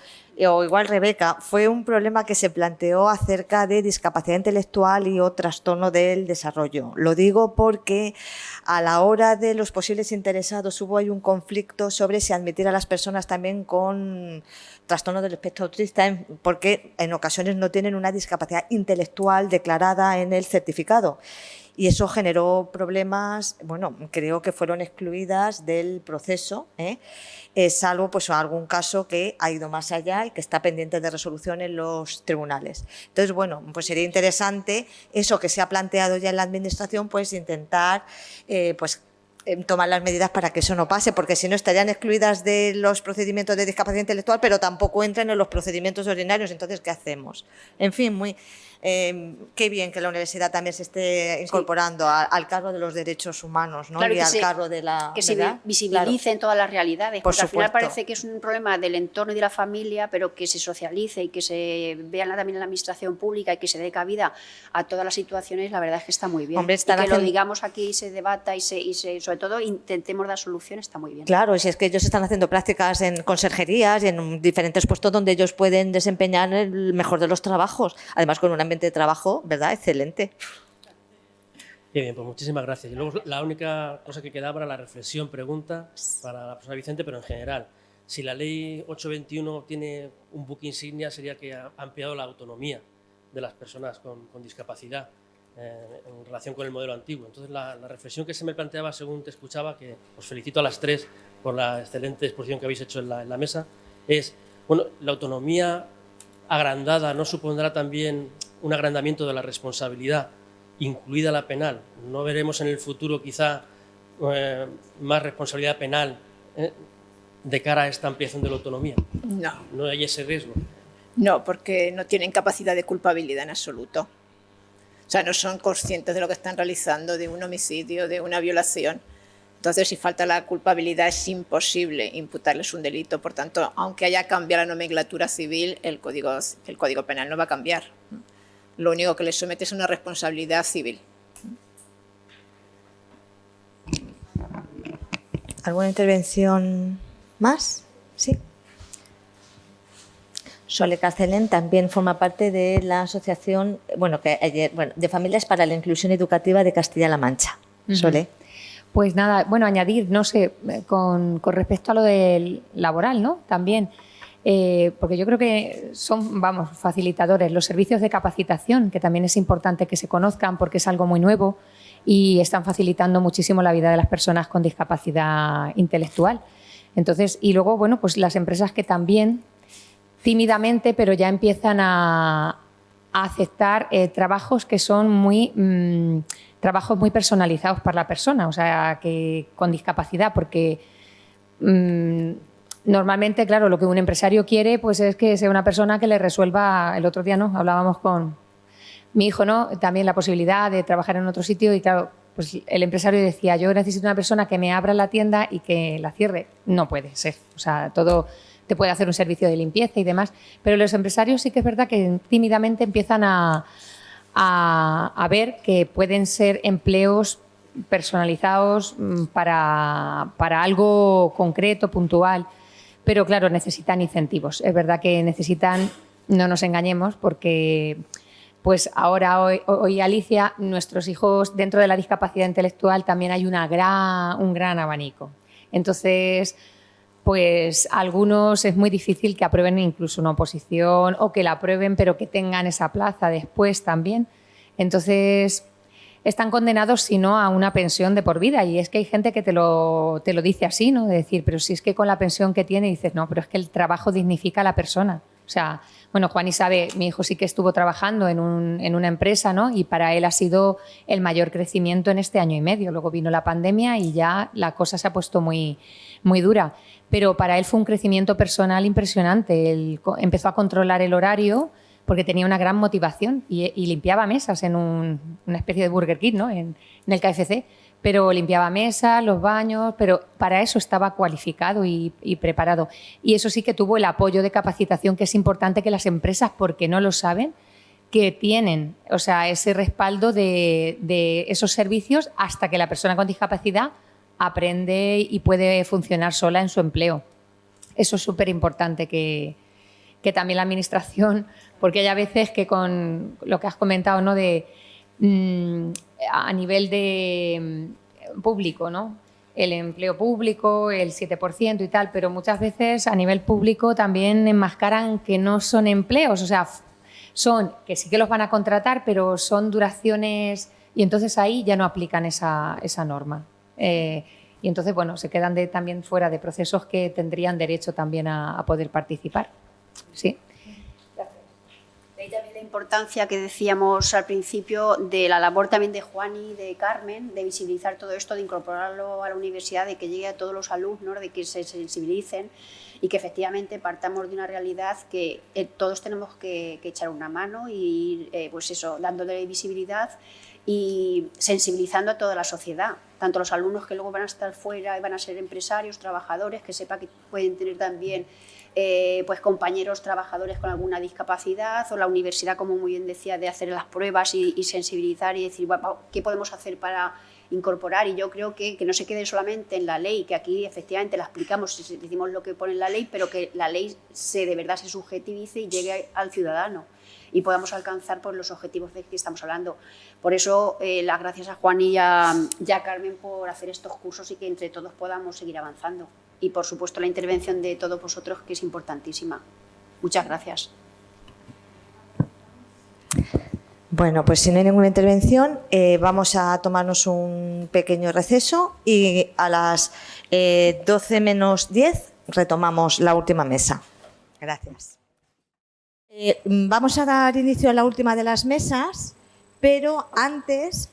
o igual Rebeca, fue un problema que se planteó acerca de discapacidad intelectual y o trastorno del desarrollo. Lo digo porque a la hora de los posibles interesados hubo ahí un conflicto sobre si admitir a las personas también con trastorno del espectro autista, porque en ocasiones no tienen una discapacidad intelectual declarada en el certificado. Y eso generó problemas, bueno, creo que fueron excluidas del proceso, salvo pues algún caso que ha ido más allá y que está pendiente de resolución en los tribunales. Entonces, bueno, pues sería interesante eso que se ha planteado ya en la Administración, pues intentar tomar las medidas para que eso no pase, porque si no estarían excluidas de los procedimientos de discapacidad intelectual, pero tampoco entran en los procedimientos ordinarios. Entonces, ¿qué hacemos? En fin, qué bien que la universidad también se esté incorporando al cargo de los derechos humanos, ¿no? Claro, y al cargo de la... Que se visibilicen todas las realidades, Por porque supuesto. al final parece que es un problema del entorno y de la familia, pero que se socialice y que se vea también en la administración pública y que se dé cabida a todas las situaciones, la verdad es que está muy bien. Hombre, y que lo digamos aquí y se debata y sobre todo intentemos dar soluciones, está muy bien. Claro, si es que ellos están haciendo prácticas en conserjerías y en diferentes puestos donde ellos pueden desempeñar el mejor de los trabajos, además con un ambiente de trabajo, ¿verdad?, excelente. Bien, pues muchísimas gracias. Y luego la única cosa que quedaba era la reflexión, pregunta para la profesora Vicente, pero en general. Si la ley 821 tiene un buque insignia, sería que ha ampliado la autonomía de las personas con discapacidad en relación con el modelo antiguo. Entonces, la reflexión que se me planteaba según te escuchaba, que os felicito a las tres por la excelente exposición que habéis hecho en la mesa, es, bueno, la autonomía agrandada no supondrá también un agrandamiento de la responsabilidad, incluida la penal. ¿No veremos en el futuro quizá más responsabilidad penal de cara a esta ampliación de la autonomía? No. ¿No hay ese riesgo? No, porque no tienen capacidad de culpabilidad en absoluto. O sea, no son conscientes de lo que están realizando, de un homicidio, de una violación. Entonces, si falta la culpabilidad, es imposible imputarles un delito. Por tanto, aunque haya cambiado la nomenclatura civil, el Código Penal no va a cambiar. Lo único que les somete es una responsabilidad civil. ¿Alguna intervención más? Sí. Sole Carcelén también forma parte de la asociación de Familias para la Inclusión Educativa de Castilla-La Mancha. Sole. Pues nada, bueno, añadir, no sé, con respecto a lo del laboral, ¿no? También, porque yo creo que son, facilitadores, los servicios de capacitación, que también es importante que se conozcan porque es algo muy nuevo y están facilitando muchísimo la vida de las personas con discapacidad intelectual. Entonces, y luego, bueno, pues las empresas que también tímidamente, pero ya empiezan a aceptar trabajos que son trabajos muy personalizados para la persona, o sea, que con discapacidad, porque normalmente, claro, lo que un empresario quiere pues es que sea una persona que le resuelva. El otro día, ¿no?, hablábamos con mi hijo, ¿no?, también la posibilidad de trabajar en otro sitio y, claro, pues el empresario decía, yo necesito una persona que me abra la tienda y que la cierre. No puede ser, o sea, todo te puede hacer un servicio de limpieza y demás, pero los empresarios sí que es verdad que tímidamente empiezan a ver que pueden ser empleos personalizados para algo concreto, puntual, pero claro, necesitan incentivos. Es verdad que necesitan, no nos engañemos, porque pues ahora, hoy Alicia, nuestros hijos dentro de la discapacidad intelectual también hay un gran abanico. Entonces, pues algunos es muy difícil que aprueben incluso una oposición o que la aprueben pero que tengan esa plaza después también. Entonces están condenados si no a una pensión de por vida, y es que hay gente que te lo dice así, ¿no?, de decir, pero si es que con la pensión que tiene, dices, no, pero es que el trabajo dignifica a la persona. O sea, bueno, Juan sabe, mi hijo sí que estuvo trabajando en una empresa, ¿no?, y para él ha sido el mayor crecimiento en este año y medio. Luego vino la pandemia y ya la cosa se ha puesto muy, muy dura. Pero para él fue un crecimiento personal impresionante. Él empezó a controlar el horario porque tenía una gran motivación y limpiaba mesas en una especie de Burger King, ¿no?, en el KFC, pero limpiaba mesas, los baños, pero para eso estaba cualificado y preparado. Y eso sí que tuvo el apoyo de capacitación, que es importante que las empresas, porque no lo saben, que tienen, o sea, ese respaldo de esos servicios hasta que la persona con discapacidad aprende y puede funcionar sola en su empleo. Eso es súper importante que que también la Administración, porque hay a veces que con lo que has comentado, ¿no? A nivel de público, ¿no? El empleo público, el 7% y tal, pero muchas veces a nivel público también enmascaran que no son empleos, o sea, son que sí que los van a contratar, pero son duraciones y entonces ahí ya no aplican esa norma. Y entonces, bueno, se quedan también fuera de procesos que tendrían derecho también a poder participar. Sí. De ahí también la importancia que decíamos al principio de la labor también de Juan y de Carmen, de visibilizar todo esto, de incorporarlo a la universidad, de que llegue a todos los alumnos, de que se sensibilicen y que efectivamente partamos de una realidad que todos tenemos que echar una mano y ir, pues eso, dándole visibilidad y sensibilizando a toda la sociedad, tanto los alumnos que luego van a estar fuera y van a ser empresarios, trabajadores, que sepa que pueden tener también pues compañeros trabajadores con alguna discapacidad, o la universidad, como muy bien decía, de hacer las pruebas y sensibilizar y decir, bueno, ¿qué podemos hacer para incorporar? Y yo creo que no se quede solamente en la ley, que aquí efectivamente la explicamos, decimos lo que pone en la ley, pero que la ley de verdad se subjetivice y llegue al ciudadano y podamos alcanzar pues, los objetivos de que estamos hablando. Por eso, las gracias a Juan y a Carmen por hacer estos cursos y que entre todos podamos seguir avanzando. Y, por supuesto, la intervención de todos vosotros, que es importantísima. Muchas gracias. Bueno, pues si no hay ninguna intervención, vamos a tomarnos un pequeño receso y a las 12 menos 10 retomamos la última mesa. Gracias. Vamos a dar inicio a la última de las mesas, pero antes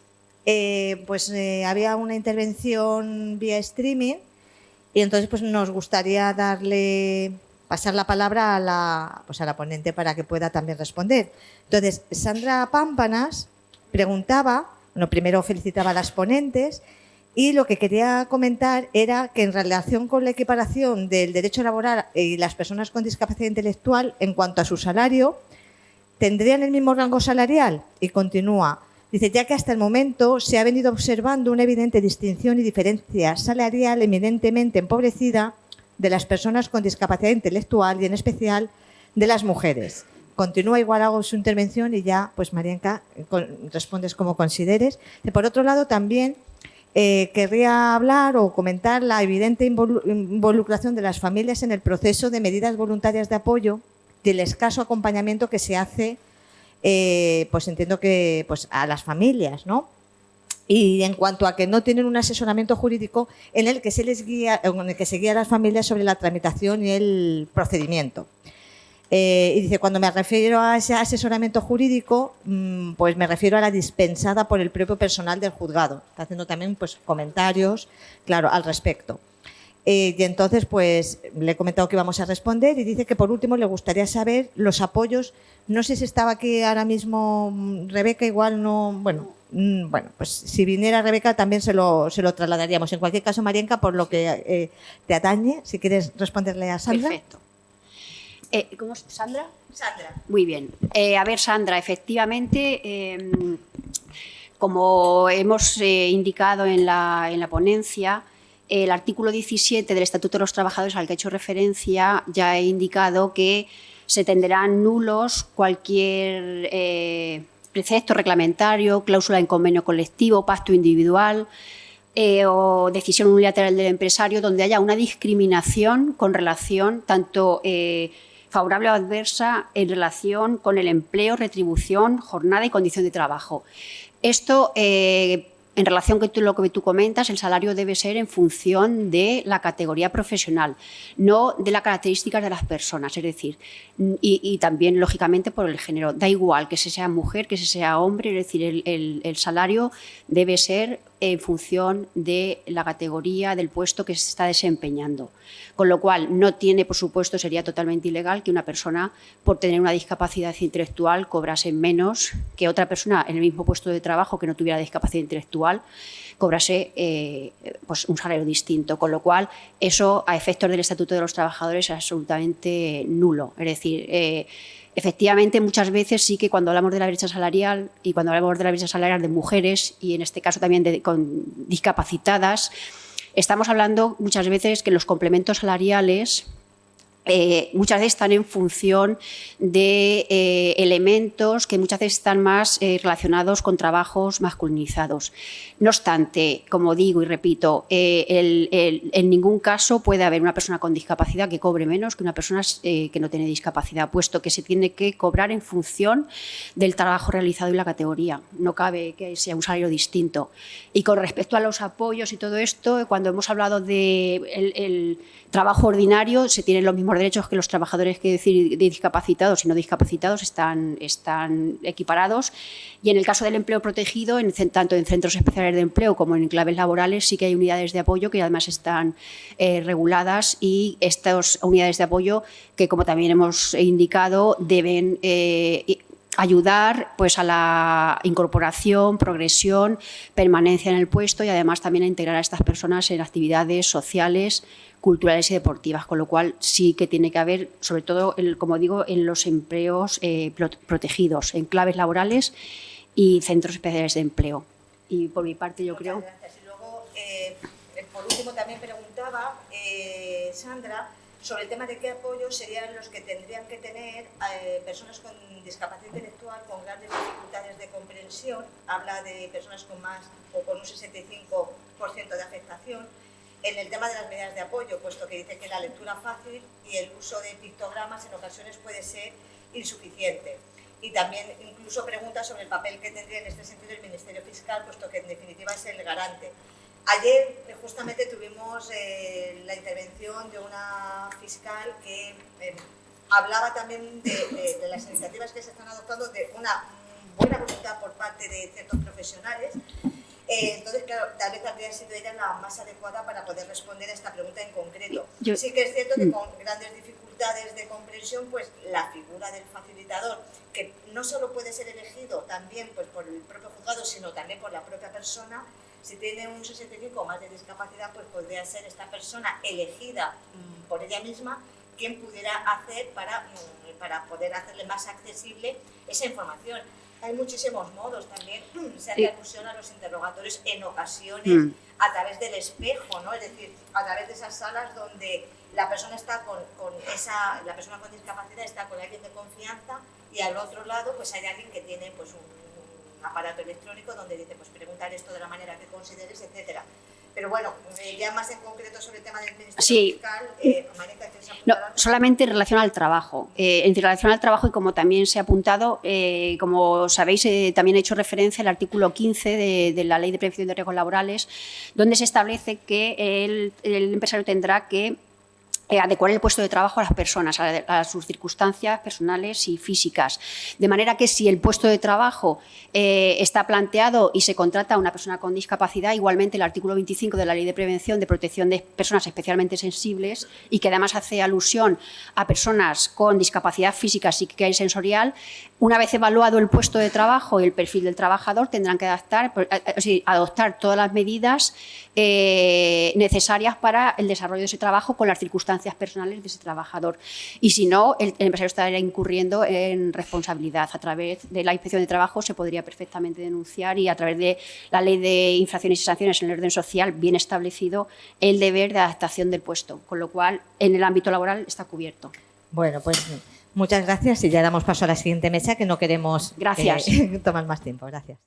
había una intervención vía streaming y entonces pues nos gustaría pasar la palabra a la ponente para que pueda también responder. Entonces, Sandra Pámpanas preguntaba, primero felicitaba a las ponentes y lo que quería comentar era que en relación con la equiparación del derecho laboral y las personas con discapacidad intelectual en cuanto a su salario, ¿tendrían el mismo rango salarial? Y continúa. Dice, ya que hasta el momento se ha venido observando una evidente distinción y diferencia salarial eminentemente empobrecida de las personas con discapacidad intelectual y en especial de las mujeres. Continúa, igual hago su intervención y ya, pues Marianka, respondes como consideres. Y por otro lado, también querría hablar o comentar la evidente involucración de las familias en el proceso de medidas voluntarias de apoyo y el escaso acompañamiento que se hace, pues entiendo que pues a las familias, ¿no? Y en cuanto a que no tienen un asesoramiento jurídico en el que se guía a las familias sobre la tramitación y el procedimiento. Y dice, cuando me refiero a ese asesoramiento jurídico, pues me refiero a la dispensada por el propio personal del juzgado. Está haciendo también pues, comentarios, claro, al respecto. Y entonces, pues le he comentado que íbamos a responder y dice que por último le gustaría saber los apoyos. No sé si estaba aquí ahora mismo Rebeca, igual no. Bueno, pues si viniera Rebeca también se lo trasladaríamos. En cualquier caso, Marianka, por lo que te atañe, si quieres responderle a Sandra. Perfecto. ¿Cómo es? ¿Sandra? Sandra. Muy bien. A ver, Sandra, efectivamente, como hemos indicado en la ponencia, el artículo 17 del Estatuto de los Trabajadores al que he hecho referencia ya he indicado que se tenderán nulos cualquier precepto reglamentario, cláusula en convenio colectivo, pacto individual o decisión unilateral del empresario donde haya una discriminación con relación tanto favorable o adversa en relación con el empleo, retribución, jornada y condición de trabajo. Esto, en relación con lo que tú comentas, el salario debe ser en función de la categoría profesional, no de las características de las personas, es decir, y también, lógicamente, por el género. Da igual que se sea mujer, que se sea hombre, es decir, el salario debe ser en función de la categoría del puesto que se está desempeñando. Con lo cual, no tiene, por supuesto, sería totalmente ilegal que una persona, por tener una discapacidad intelectual, cobrase menos que otra persona en el mismo puesto de trabajo que no tuviera discapacidad intelectual, cobrase pues un salario distinto. Con lo cual, eso, a efectos del Estatuto de los Trabajadores, es absolutamente nulo. Es decir, efectivamente, muchas veces sí que cuando hablamos de la brecha salarial y cuando hablamos de la brecha salarial de mujeres y en este caso también con discapacitadas, estamos hablando muchas veces que los complementos salariales muchas veces están en función de elementos que muchas veces están más relacionados con trabajos masculinizados. No obstante, como digo y repito, en ningún caso puede haber una persona con discapacidad que cobre menos que una persona que no tiene discapacidad, puesto que se tiene que cobrar en función del trabajo realizado y la categoría. No cabe que sea un salario distinto. Y con respecto a los apoyos y todo esto, cuando hemos hablado del trabajo ordinario, se tienen los mismos derechos que los trabajadores que decir discapacitados y no discapacitados, están equiparados. Y en el caso del empleo protegido, tanto en centros especiales de empleo como en enclaves laborales, sí que hay unidades de apoyo que además están reguladas, y estas unidades de apoyo que, como también hemos indicado, deben ayudar pues, a la incorporación, progresión, permanencia en el puesto, y además también a integrar a estas personas en actividades sociales, culturales y deportivas, con lo cual sí que tiene que haber, sobre todo, como digo, en los empleos protegidos, enclaves laborales y centros especiales de empleo. Y por mi parte yo creo... Muchas gracias. Y luego, por último, también preguntaba Sandra sobre el tema de qué apoyos serían los que tendrían que tener personas con discapacidad intelectual con grandes dificultades de comprensión. Habla de personas con más o con un 65% de afectación. En el tema de las medidas de apoyo, puesto que dice que la lectura fácil y el uso de pictogramas en ocasiones puede ser insuficiente. Y también incluso pregunta sobre el papel que tendría en este sentido el Ministerio Fiscal, puesto que en definitiva es el garante. Ayer justamente tuvimos la intervención de una fiscal que hablaba también de las iniciativas que se están adoptando, de una buena voluntad por parte de ciertos profesionales. Entonces, claro, tal vez habría sido ella la más adecuada para poder responder a esta pregunta en concreto. Sí que es cierto que con grandes dificultades de comprensión, pues la figura del facilitador, que no solo puede ser elegido también pues, por el propio juzgado, sino también por la propia persona, si tiene un 65 o más de discapacidad, pues podría ser esta persona elegida por ella misma quien pudiera hacer para poder hacerle más accesible esa información. Hay muchísimos modos también, se hace alusión a los interrogatorios en ocasiones a través del espejo, ¿no? Es decir, a través de esas salas donde la persona está la persona con discapacidad está con alguien de confianza, y al otro lado pues hay alguien que tiene pues un aparato electrónico donde dice pues preguntar esto de la manera que consideres, etcétera. Pero bueno, ya más en concreto sobre el tema del Ministerio Fiscal, Marica, no, solamente en relación al trabajo. En relación al trabajo, y como también se ha apuntado, como sabéis, también he hecho referencia al artículo 15 de la Ley de Prevención de Riesgos Laborales, donde se establece que el empresario tendrá que adecuar el puesto de trabajo a las personas, a sus circunstancias personales y físicas. De manera que si el puesto de trabajo está planteado y se contrata a una persona con discapacidad, igualmente el artículo 25 de la Ley de Prevención de Protección de Personas Especialmente Sensibles, y que además hace alusión a personas con discapacidad física, psíquica y sensorial, una vez evaluado el puesto de trabajo y el perfil del trabajador, tendrán que adoptar todas las medidas necesarias para el desarrollo de ese trabajo con las circunstancias personales de ese trabajador. Y si no, el empresario estaría incurriendo en responsabilidad. A través de la Inspección de Trabajo se podría perfectamente denunciar, y a través de la Ley de Infracciones y Sanciones en el orden social bien establecido el deber de adaptación del puesto, con lo cual en el ámbito laboral está cubierto. Bueno, pues muchas gracias, y ya damos paso a la siguiente mesa, que no queremos tomar más tiempo. Gracias.